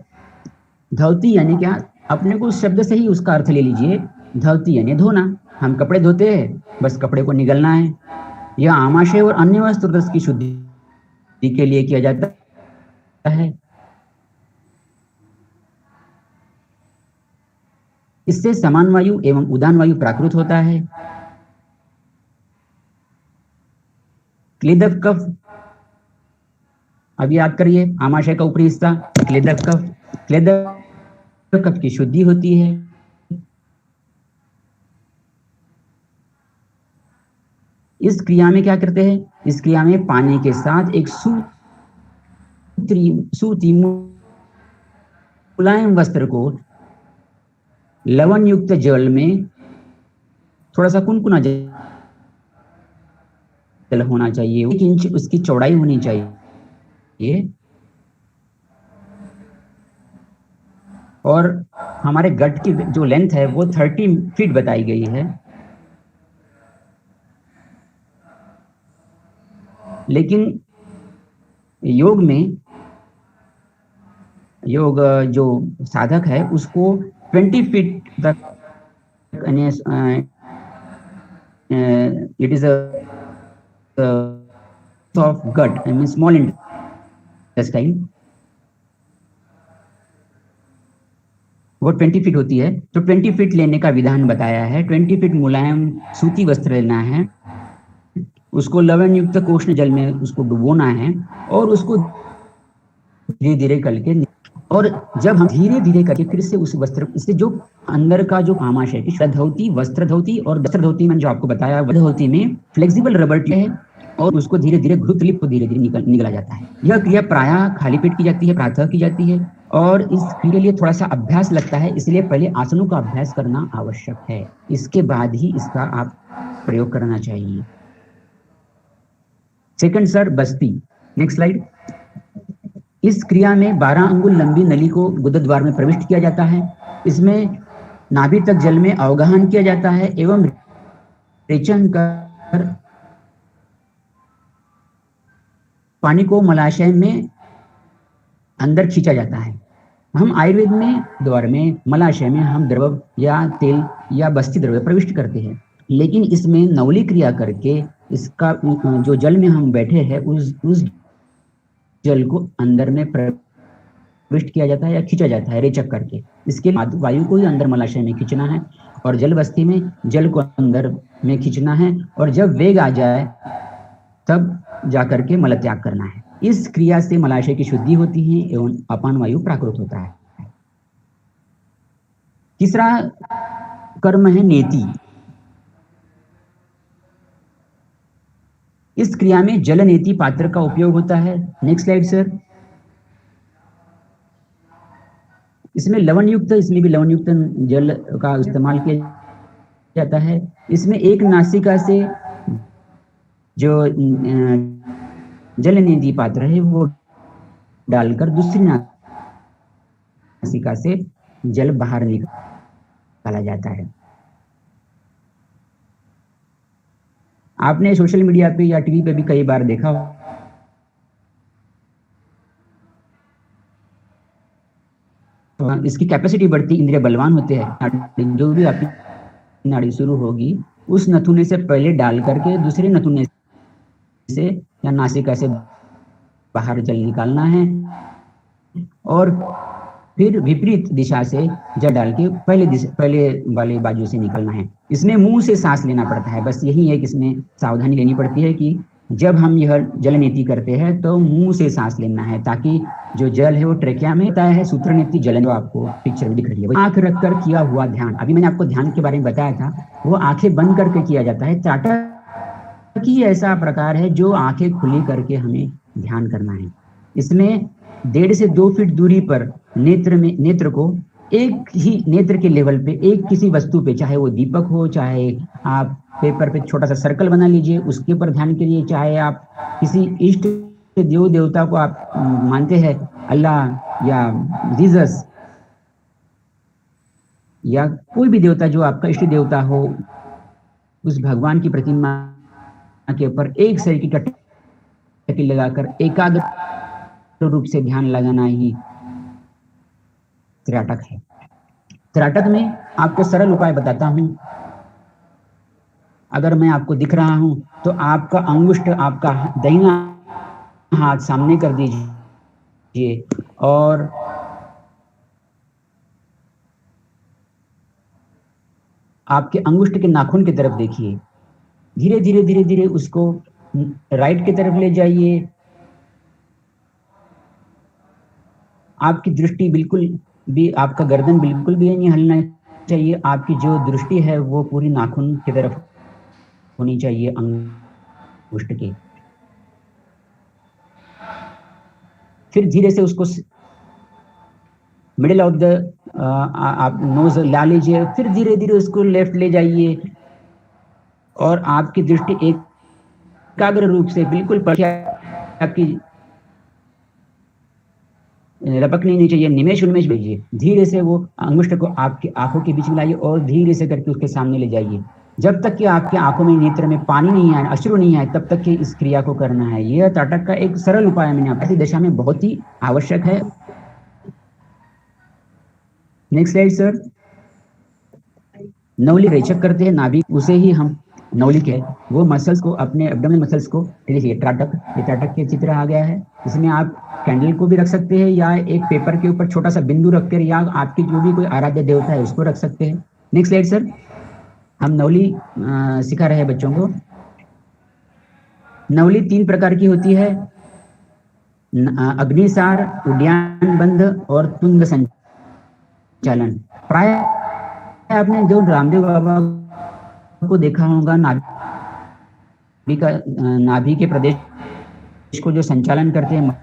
धौती यानी क्या? अपने को उस शब्द से ही उसका अर्थ ले लीजिए। धौती यानी धोना। हम कपड़े धोते हैं, बस कपड़े को निगलना है। यह आमाशय और अन्य वस्त्र की शुद्धि के लिए किया जाता है। इससे समान वायु एवं उदान वायु प्राकृत होता है। क्लेदक कफ, अब याद करिए, आमाशय का ऊपरी हिस्सा क्लेदक कफ, क्लेदक कफ की शुद्धि होती है। इस क्रिया में क्या करते हैं? इस क्रिया में पानी के साथ एक सूती मुलायम वस्त्र को लवण युक्त जल में थोड़ा सा कुनकुना जल होना चाहिए, 1 इंच उसकी चौड़ाई होनी चाहिए, और हमारे गट की जो लेंथ है वो 30 फीट बताई गई है। लेकिन योग जो साधक है उसको 20 फीट तक, it is of gut, I mean small intestine, वो 20 फीट होती है। तो 20 फीट लेने का विधान बताया है। 20 फीट मुलायम सूती वस्त्र लेना है, उसको लवण युक्त कोष्ण जल में उसको डुबोना है, और उसको धीरे धीरे करके, और जब हम धीरे धीरे करके फिर से उस वस्त्र, इससे जो अंदर का जो आमाशय की धोती, वस्त्र धोती और वस्त्र धोती में जो आपको बताया, धोती में फ्लेक्सिबल रबर है, और उसको धीरे धीरे घृत लिप को धीरे धीरे निकला जाता है। यह क्रिया प्रायः खाली पेट की जाती है, प्रातः की जाती है, और इस क्रिया के लिए थोड़ा सा अभ्यास लगता है, इसलिए पहले आसनों का अभ्यास करना आवश्यक है, इसके बाद ही इसका आप प्रयोग करना चाहिए। सेकंड सर, बस्ती। Next slide. इस क्रिया में 12 अंगुल लंबी नली को गुदद्वार में प्रविष्ट किया जाता है। इसमें नाभि तक जल में अवगाहन किया जाता है एवं रेचन कर पानी को मलाशय में अंदर खींचा जाता है। हम आयुर्वेद में द्वार में मलाशय में हम द्रव या तेल या बस्ती द्रव्य प्रविष्ट करते हैं, लेकिन इसमें नवली क्रिया करके इसका जो जल में हम बैठे हैं उस जल को अंदर में प्रविष्ट किया जाता है या खींचा जाता है रेचक करके। इसके बाद वायु को ही अंदर मलाशय में खींचना है, और जल बस्ती में जल को अंदर में खींचना है, और जब वेग आ जाए तब जाकर के मल त्याग करना है। इस क्रिया से मलाशय की शुद्धि होती है एवं अपान वायु प्राकृत होता है। तीसरा कर्म है नेति। इस क्रिया में जल नेति पात्र का उपयोग होता है। Next slide sir. इसमें लवण युक्त, इसमें भी लवण युक्त जल का इस्तेमाल किया जाता है। इसमें एक नासिका से जो जल नेति पात्र है वो डालकर दूसरी नासिका से जल बाहर निकाला जाता है। आपने सोशल मीडिया पे या टीवी पे भी कई बार देखा हो, इसकी कैपेसिटी बढ़ती, इंद्रिय बलवान होते हैं। जो भी आपकी नाड़ी शुरू होगी उस नथुने से पहले डाल करके दूसरे नथुने से या नासिका से बाहर जल निकालना है, और फिर विपरीत दिशा से जल डाल के पहले वाले बाजू से निकलना है। इसमें मुंह से सांस लेना पड़ता है, बस यही है कि इसमें सावधानी लेनी पड़ती है कि जब हम यह जल नीति करते हैं तो मुंह से सांस लेना है, ताकि जो जल है वो ट्रेकिया में होता है। सूत्र नीति जलन जो आपको पिक्चर में दिख रही है, आंख रखकर किया हुआ ध्यान, अभी मैंने आपको ध्यान के बारे में बताया था, वो आंखें बंद करके किया जाता है। त्राटक ही ऐसा प्रकार है जो आंखें खुली करके हमें ध्यान करना है। इसमें 1.5 से 2 फीट दूरी पर नेत्र को एक ही नेत्र के लेवल पे एक किसी वस्तु पे, चाहे वो दीपक हो, चाहे आप पेपर पे छोटा सा सर्कल बना लीजिए उसके ऊपर ध्यान करिए, चाहे आप किसी इष्ट देव देवता को आप मानते हैं, अल्लाह या जीसस या कोई भी देवता जो आपका इष्ट देवता हो, उस भगवान की प्रतिमा के ऊपर एक शरीर की टकटकी लगाकर एकाग्र रूप से ध्यान लगाना ही त्राटक है। त्राटक में आपको सरल उपाय बताता हूं। अगर मैं आपको दिख रहा हूं तो आपका अंगुष्ठ, आपका दाहिना हाथ सामने कर दीजिए और आपके अंगुष्ठ के नाखून की तरफ देखिए। धीरे धीरे धीरे धीरे उसको राइट की तरफ ले जाइए। आपकी दृष्टि बिल्कुल भी, आपका गर्दन बिल्कुल भी नहीं हिलना चाहिए। आपकी जो दृष्टि है वो पूरी नाखून की तरफ होनी चाहिए, अंगुष्ठ की। फिर धीरे से उसको मिडिल ऑफ द आप नोज ला लीजिए। फिर धीरे धीरे उसको लेफ्ट ले जाइए और आपकी दृष्टि एकाग्र रूप से बिल्कुल आपकी लपकनी नहीं चाहिए, निमेश उन्मेष भेजिए। धीरे से वो अंगुष्ठ को आपकी आंखों के बीच में लाइए और धीरे से करके उसके सामने ले जाइए। जब तक कि आपकी आंखों में, नेत्र में पानी नहीं आए, अश्रु नहीं आए, तब तक कि इस क्रिया को करना है। यह त्राटक का एक सरल उपाय है, मैंने ऐसी दशा में बहुत ही आवश्यक है। Next slide sir. नवली रेचक करते हैं नाभि, उसे ही हम नवली के वो मसल्स को, अपने एब्डोमेन मसल्स को, देखिए त्राटक, ये त्राटक के चित्र आ गया है। इसमें आप कैंडल को भी रख सकते हैं या एक पेपर के ऊपर छोटा सा बिंदु रखकर, या आपकी जो भी कोई आराध्य देवता है उसको रख सकते हैं। Next slide sir. हम नवली सिखा रहे हैं बच्चों को। नवली 3 प्रकार की होती है, अग्निसार, उड्डयन बंध और तुंग संचालन। प्राय आपने जो रामदेव बाबा को देखा होगा, नाभि के प्रदेश को जो संचालन करते हैं,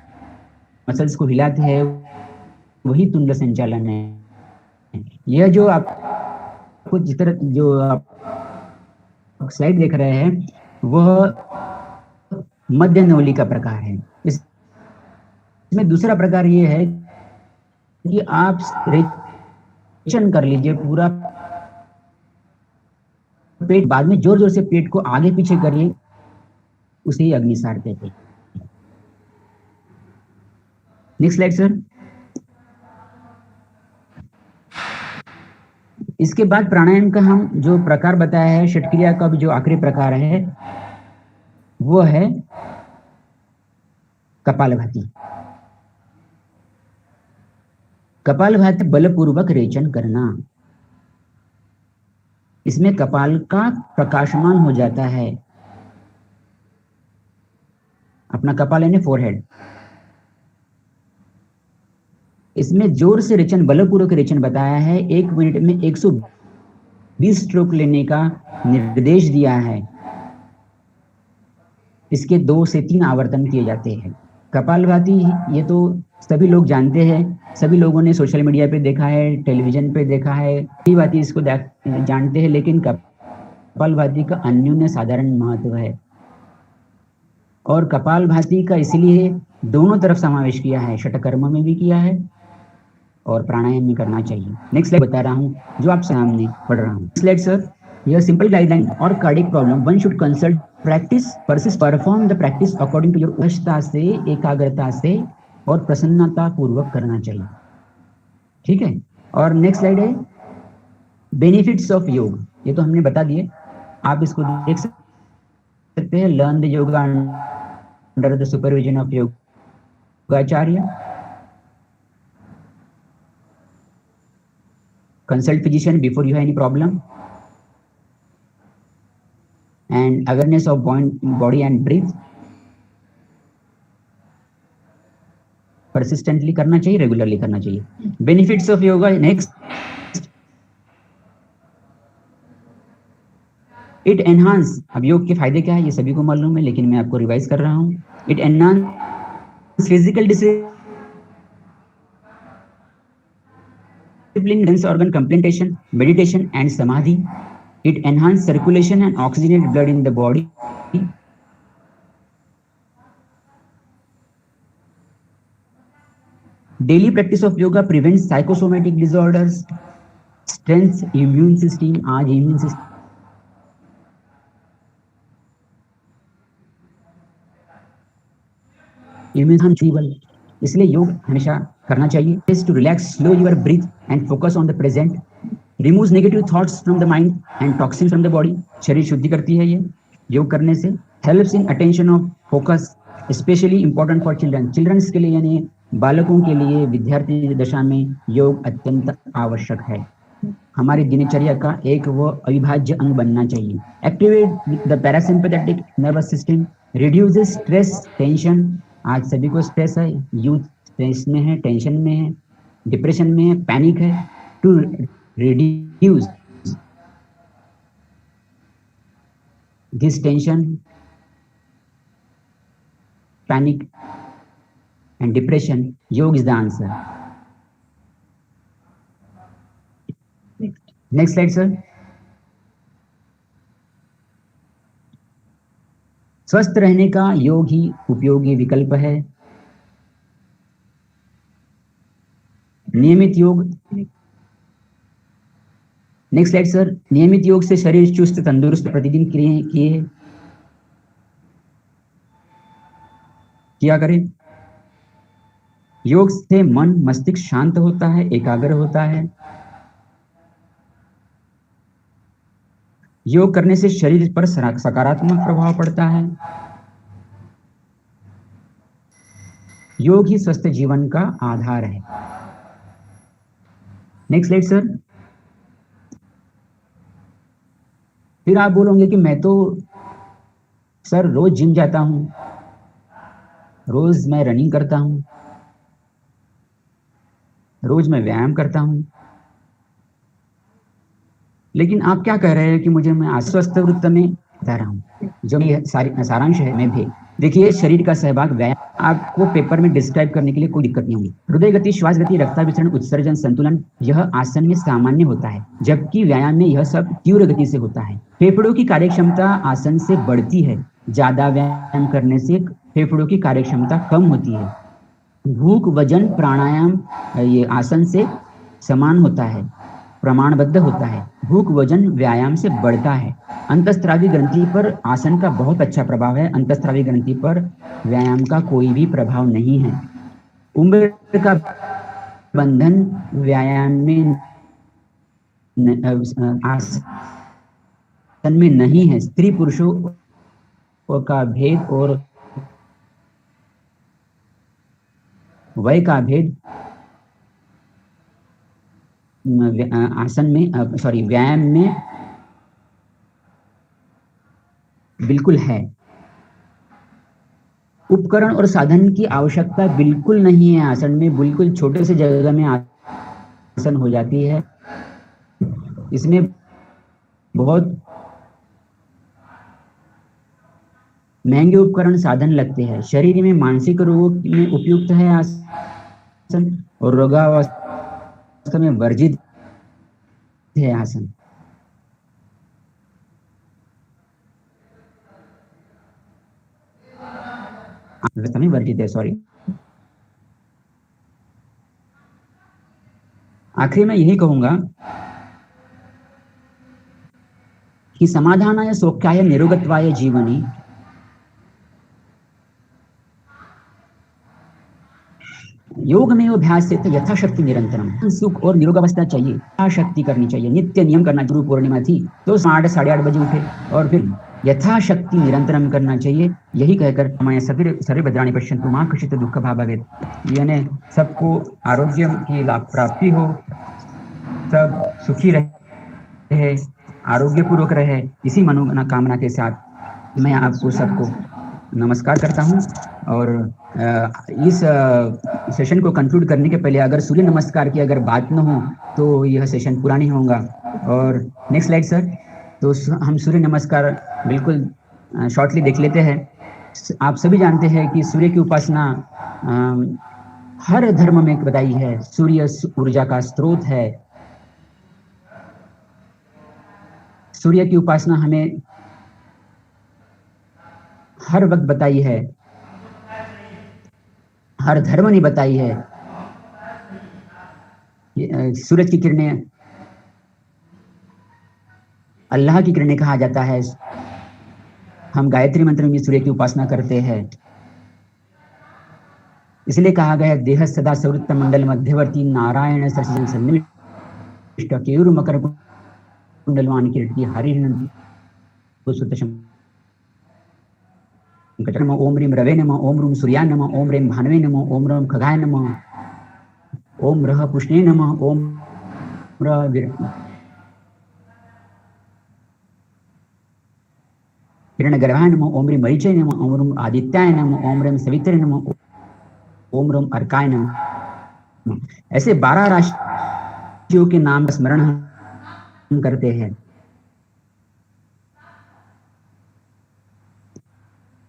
मसल्स को हिलाते हैं, वही तुंड संचालन है। यह जो आपको जिस जो आप स्लाइड देख रहे हैं वह मध्य नवली का प्रकार है। इसमें दूसरा प्रकार ये है कि आप रेचन कर लीजिए पूरा पेट, बाद में जोर जोर से पेट को आगे पीछे करिए, उसे ही अग्निसार कहते हैं। Next slide sir. इसके बाद प्राणायाम का हम जो प्रकार बताया है, षटक्रिया का भी जो आखिरी प्रकार है वो है कपालभाति। कपालभाति बलपूर्वक रेचन करना। इसमें कपाल का प्रकाशमान हो जाता है, अपना कपाल यानी फोरहेड। इसमें जोर से रेचन, बलपूर्वक रेचन बताया है। 1 मिनट में 120 स्ट्रोक लेने का निर्देश दिया है। इसके 2 से 3 आवर्तन किए जाते हैं। कपालभाति ये तो सभी लोग जानते हैं, सभी लोगों ने सोशल मीडिया पे देखा है, टेलीविजन पे देखा है, सभी भांति इसको जानते हैं। लेकिन कपालभाति का अन्योन्य साधारण महत्व है और कपालभाति का इसलिए दोनों तरफ समावेश किया है, षटकर्म में भी किया है और प्राणायाम में करना चाहिए। नेक्स्ट स्लाइड बता रहा हूँ जो आप सामने पढ़ रहा हूँ। Slide sir. यह सिंपल गाइडलाइन और cardiac problem one should consult practice persist perform the practice according to your वशता से, एकाग्रता से और प्रसन्नता पूर्वक करना चाहिए। ठीक है। और नेक्स्ट स्लाइड है बेनिफिट्स ऑफ योग। ये तो हमने बता दिए, आप इसको देख सकते हैं। Learn the yoga under the supervision of yogacharya. consult physician before you have any problem. And awareness of body and breath persistently करना चाहिए, रेगुलरली करना चाहिए। Benefits of yoga, next, it enhance, अब योग के फायदे क्या है ये सभी को मालूम है, लेकिन मैं आपको रिवाइज कर रहा हूँ। It enhance physical discipline, dense organ complementation, meditation and samadhi. It enhance circulation and oxygenated blood in the body. Daily practice of yoga prevents psychosomatic disorders, strengthens immune system। आज immune system इसलिए योग हमेशा करना चाहिए। Is to relax, slow your breath and focus on the present, removes negative thoughts from the mind and toxins from the body। शरीर शुद्धि करती है ये योग करने से। Helps in attention of focus, especially important for children। Childrens के लिए यानी बालकों के लिए, विद्यार्थी दशा में योग अत्यंत आवश्यक है। हमारी दिनचर्या का एक वो अविभाज्य अंग बनना चाहिए। Activate the parasympathetic nervous system, reduces stress tension. आज सभी को स्ट्रेस है, यूथ स्ट्रेस में है, टेंशन में है, डिप्रेशन में है, पैनिक है। To reduce this tension, panic and depression, yoga is the answer। Next slide sir। स्वस्थ रहने का योग ही उपयोगी विकल्प है। नियमित योग, नेक्स्ट स्लाइड सर। नियमित योग से शरीर चुस्त तंदुरुस्त प्रतिदिन किया करें। योग से मन मस्तिष्क शांत होता है, एकाग्र होता है। योग करने से शरीर पर सकारात्मक प्रभाव पड़ता है। योग ही स्वस्थ जीवन का आधार है। Next slide sir. फिर आप बोलोगे कि मैं तो सर रोज जिम जाता हूं, रोज मैं रनिंग करता हूं, रोज मैं व्यायाम करता हूं, लेकिन आप क्या कह रहे हैं कि मुझे, मैं अस्वस्थ वृत्त में बता रहा हूं। जो ये सारांश है मैं भी, देखिए शरीर का सहभाग व्यायाम आपको पेपर में डिस्क्राइब करने के लिए कोई दिक्कत नहीं होगी। हृदय गति, श्वास गति, रक्ताभिसरण, उत्सर्जन, संतुलन, यह आसन में सामान्य होता है, जबकि व्यायाम में यह सब तीव्र गति से होता है। फेफड़ों की कार्यक्षमता आसन से बढ़ती है। ज्यादा व्यायाम करने से फेफड़ों की कार्यक्षमता कम होती है। भूख वजन प्राणायाम ये आसन से समान होता है, प्रमाणबद्ध होता है। भूख वजन व्यायाम से बढ़ता है। अंतःस्रावी ग्रंथि पर आसन का बहुत अच्छा प्रभाव है। अंतःस्रावी ग्रंथि पर व्यायाम का कोई भी प्रभाव नहीं है। उम्र का बंधन व्यायाम में आसन में नहीं है। स्त्री पुरुषों का भेद और वय का भेद आसन में व्यायाम में बिल्कुल है। उपकरण और साधन की आवश्यकता बिल्कुल नहीं है आसन में। बिल्कुल छोटे से जगह में आसन हो जाती है। इसमें बहुत महंगे उपकरण साधन लगते हैं। शरीर में मानसिक रोगों में उपयुक्त है आसन और रोगावस्था में वर्जित है आसन। में वर्जित है, सॉरी। आखिर मैं यही कहूंगा कि समाधानाय सौख्याय निरोगत्वाय जीवनी, योग में अभ्यास से यथाशक्ति निरंतरम, सुख और निरोगावस्था चाहिए, यथाशक्ति करनी चाहिए, नित्य नियम करना। गुरु पूर्णिमा थी तो 8 साढ़े 8 बजे उठे और फिर यथाशक्ति निरंतरम करना चाहिए। यही कहकर हमारे सर्वे भद्राणि पश्यन्तु मा कश्चित् दुःख भाग् भवेत्, यानी सबको आरोग्य की लाभ प्राप्ति हो, सब सुखी रहे, आरोग्यपूर्वक रहे, इसी मनोकामना के साथ मैं आपको सबको नमस्कार करता हूँ। और इस सेशन को कंक्लूड करने के पहले अगर सूर्य नमस्कार की अगर बात न हो तो यह सेशन पूरा नहीं होगा। और नेक्स्ट स्लाइड सर। तो हम सूर्य नमस्कार बिल्कुल शॉर्टली देख लेते हैं। आप सभी जानते हैं कि सूर्य की उपासना हर धर्म में बताई है। सूर्य ऊर्जा का स्रोत है। सूर्य की उपासना हमें हर वक्त बताई है, हर धर्म ने बताई है। सूरज की किरणें अल्लाह की किरणें कहा जाता है। हम गायत्री मंत्र में सूर्य की उपासना करते हैं। इसलिए कहा गया है देह सदा सवृत्त मंडल मध्यवर्ती नारायण सरसिजन सन्निविष्ट केयूर मकर कुंडलवान कीर्ति हरिहरन नमः ओम ह्रीं रवे नमः ओम ह्रूं सूर्याय नमः ओम ह्रीं भानवे नमः ओम ह्रं खगाय नमः ओम रः पुष्णे नमः ओम हिरण्यगर्भाय नमः ओम ह्रीं मरीचय नमः ओम ह्रूं आदित्याय नमः ओम ह्रीं सवित्रे नमः ओम ह्रूं अर्काय नमः। ऐसे 12 राशियों के नाम का स्मरण हम करते हैं।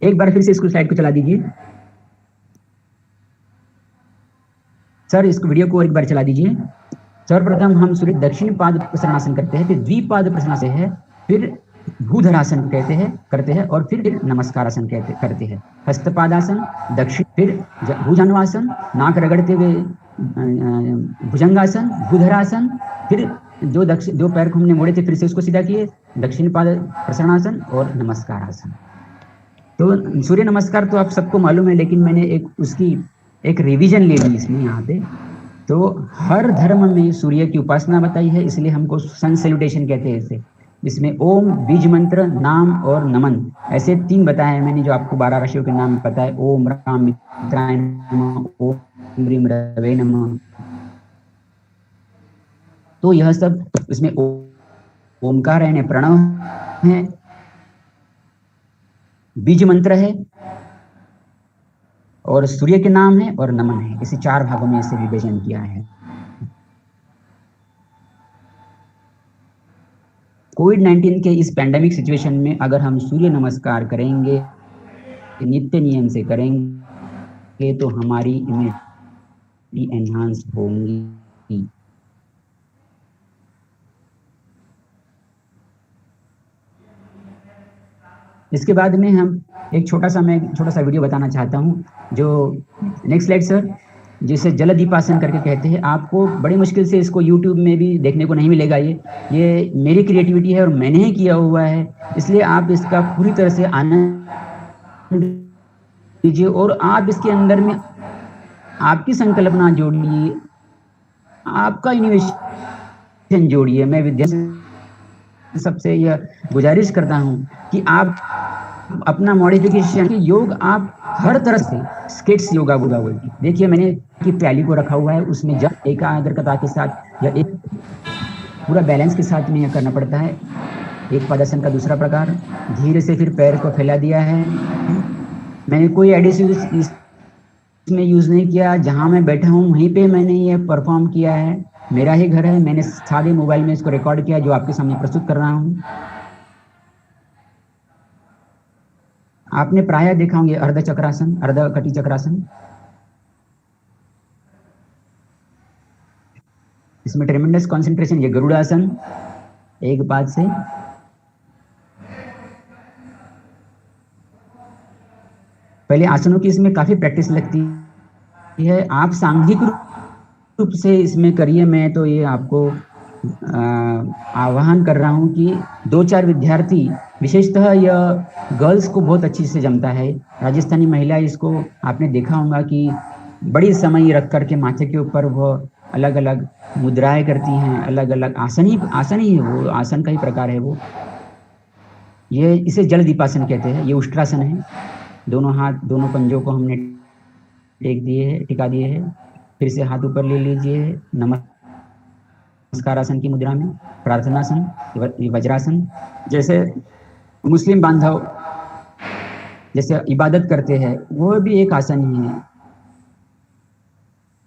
एक बार फिर से इसको स्लाइड को चला दीजिए सर। इसको वीडियो को एक बार चला दीजिए। सर्वप्रथम हम सूर्य दक्षिण पाद प्रसरणासन करते हैं, फिर द्विपाद प्रसरणासन है, फिर भूधरासन करते हैं और फिर नमस्कारासन करते हैं। हस्तपादासन दक्षिण, फिर भुजंगासन नाक रगड़ते हुए भुजंगासन, भूधरासन, फिर दो पैर को हमने मोड़े थे फिर से उसको सीधा किए, दक्षिण पाद प्रसरणासन और नमस्कारासन। तो सूर्य नमस्कार तो आप सबको मालूम है, लेकिन मैंने उसकी एक रिवीजन ले ली इसमें यहाँ पे। तो हर धर्म में सूर्य की उपासना बताई है, इसलिए हमको सन सैल्यूटेशन कहते हैं इसे। इसमें ओम, बीज मंत्र, नाम और नमन ऐसे 3 बताए हैं मैंने, जो आपको 12 राशियों के नाम पता है। ओम राम मित्राय नमः, ओम ह्रीं रवे नमः। तो यह सब इसमें ओमकार है, प्रणव है, बीज मंत्र है और सूर्य के नाम है और नमन है। इसे 4 भागों में इसे विभाजन किया है। कोविड-19 के इस पैंडेमिक सिचुएशन में अगर हम सूर्य नमस्कार करेंगे, नित्य नियम से करेंगे, तो हमारी इम्यूनिटी एनहांस होंगी। इसके बाद में हम एक छोटा सा वीडियो बताना चाहता हूँ, जो नेक्स्ट स्लाइड सर, जिसे जलदीपासन करके कहते हैं। आपको बड़ी मुश्किल से इसको YouTube में भी देखने को नहीं मिलेगा। ये मेरी क्रिएटिविटी है और मैंने ही किया हुआ है, इसलिए आप इसका पूरी तरह से आनंद लीजिए और आप इसके अंदर में आपकी संकल्पना जोड़िए, आपका इनोवेशन जोड़िए। मैं विद्यार्थी सबसे यह गुजारिश करता हूँ कि आप अपना मॉडिफिकेशन योग आप हर तरह से स्केट्स योगा बोलिए। देखिए मैंने की प्याली को रखा हुआ है, उसमें जब एकाग्रता के साथ या एक पूरा बैलेंस के साथ में यह करना पड़ता है। एक पदासन का दूसरा प्रकार, धीरे से फिर पैर को फैला दिया है। मैंने कोई एडिसिव इसमें यूज नहीं किया, जहां मैं बैठा हूँ वहीं पे मैंने ये परफॉर्म किया है। मेरा ही घर है, मैंने सादे मोबाइल में इसको रिकॉर्ड किया, जो आपके सामने प्रस्तुत कर रहा हूँ। आपने प्रायः देखा होंगे अर्ध चक्रासन, अर्ध कटी चक्रासन। इसमें ट्रेमेंडस कंसंट्रेशन। ये गरुड़ासन एक बात से। पहले आसनों की इसमें काफी प्रैक्टिस लगती है। आप सांघिक रूप से इसमें करिए। मैं तो ये आपको आह्वान कर रहा हूं कि 2-4 विद्यार्थी, विशेषतः यह गर्ल्स को बहुत अच्छी से जमता है। राजस्थानी महिला इसको आपने देखा होगा कि बड़ी समय रख करके माथे के ऊपर वो अलग अलग मुद्राएं करती हैं, अलग अलग आसन ही है, वो आसन का ही प्रकार है वो। ये इसे जल दीपासन कहते हैं। ये उष्ट्रासन है। दोनों हाथ, दोनों पंजों को हमने टिका दिए हैं। फिर से हाथ ऊपर ले लीजिए, नमस्कार नमस्कारासन की मुद्रा में, प्रार्थनासन, वज्रासन। जैसे मुस्लिम बांधव जैसे इबादत करते हैं, वो भी एक आसन ही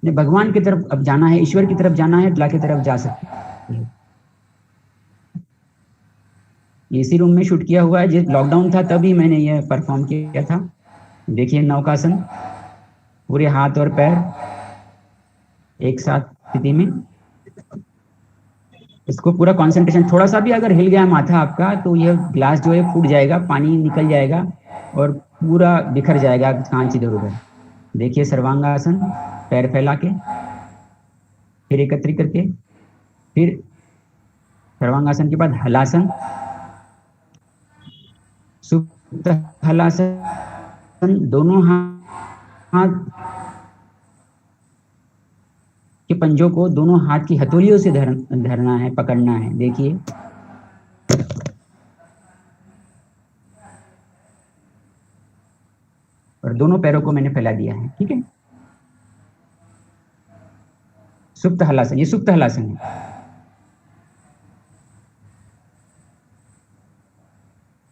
है। भगवान की तरफ अब जाना है, ईश्वर की तरफ जाना है, अल्लाह की तरफ जा सकते हैं। इसी रूम में शूट किया हुआ है, जिस लॉकडाउन था तभी मैंने ये परफॉर्म किया था। देखिए नौकासन, पूरे हाथ और पैर एक साथ स्थिति में। इसको पूरा कंसंट्रेशन, थोड़ा सा भी अगर हिल गया माथा आपका तो यह ग्लास जो है फूट जाएगा, पानी निकल जाएगा और पूरा बिखर जाएगा कांच इधर उधर। देखिए सर्वांगासन, पैर फैला के, फिर एकत्रित करके, फिर सर्वांगासन के बाद हलासन, सुप्त हलासन। दोनों हाथ के पंजों को दोनों हाथ की हथौड़ियों से धरना है, पकड़ना है। देखिए और दोनों पैरों को मैंने फैला दिया है, ठीक है। सुप्त हलासन, ये सुप्त हलासन है।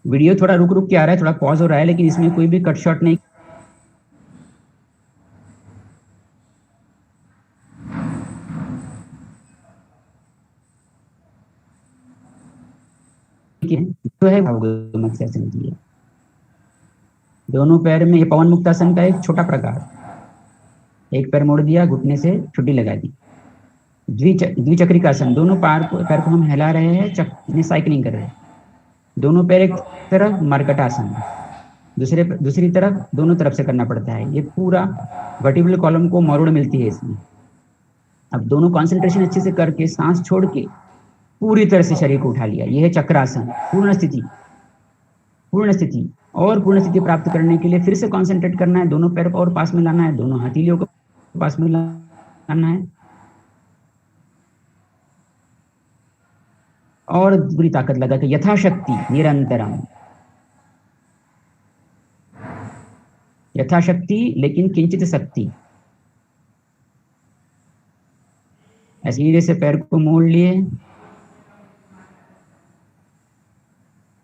वीडियो थोड़ा रुक रुक के आ रहा है, थोड़ा पॉज हो रहा है, लेकिन इसमें कोई भी कट शॉट नहीं। तो है मत्स्यासन की है। दोनों पैर में, ये पवन मुक्तासन का एक छोटा प्रकार। एक पैर मोड़ दिया, घुटने से छुट्टी लगा दी। द्विचक्रिकासन, दोनों पैर को हम हिला रहे हैं, साइकिलिंग कर रहे हैं। दोनों पैर एक तरफ, मरकटासन दूसरी तरफ, दोनों तरफ से करना पड़ता है। ये पूरा वर्टिब्रल कॉलम को मरोड़ मिलती है इसमें। अब दोनों कंसंट्रेशन अच्छे से करके, सांस छोड़ के पूरी तरह से शरीर को उठा लिया। यह है चक्रासन, पूर्ण स्थिति। पूर्ण स्थिति और पूर्ण स्थिति प्राप्त करने के लिए फिर से कंसंट्रेट करना है, दोनों पैर को और पास में लाना है, दोनों हथेलियों को पास में लाना है और पूरी ताकत लगा के यथाशक्ति निरंतरम, यथाशक्ति लेकिन किंचित शक्ति। ऐसे धीरे से पैर को मोड़ लिए,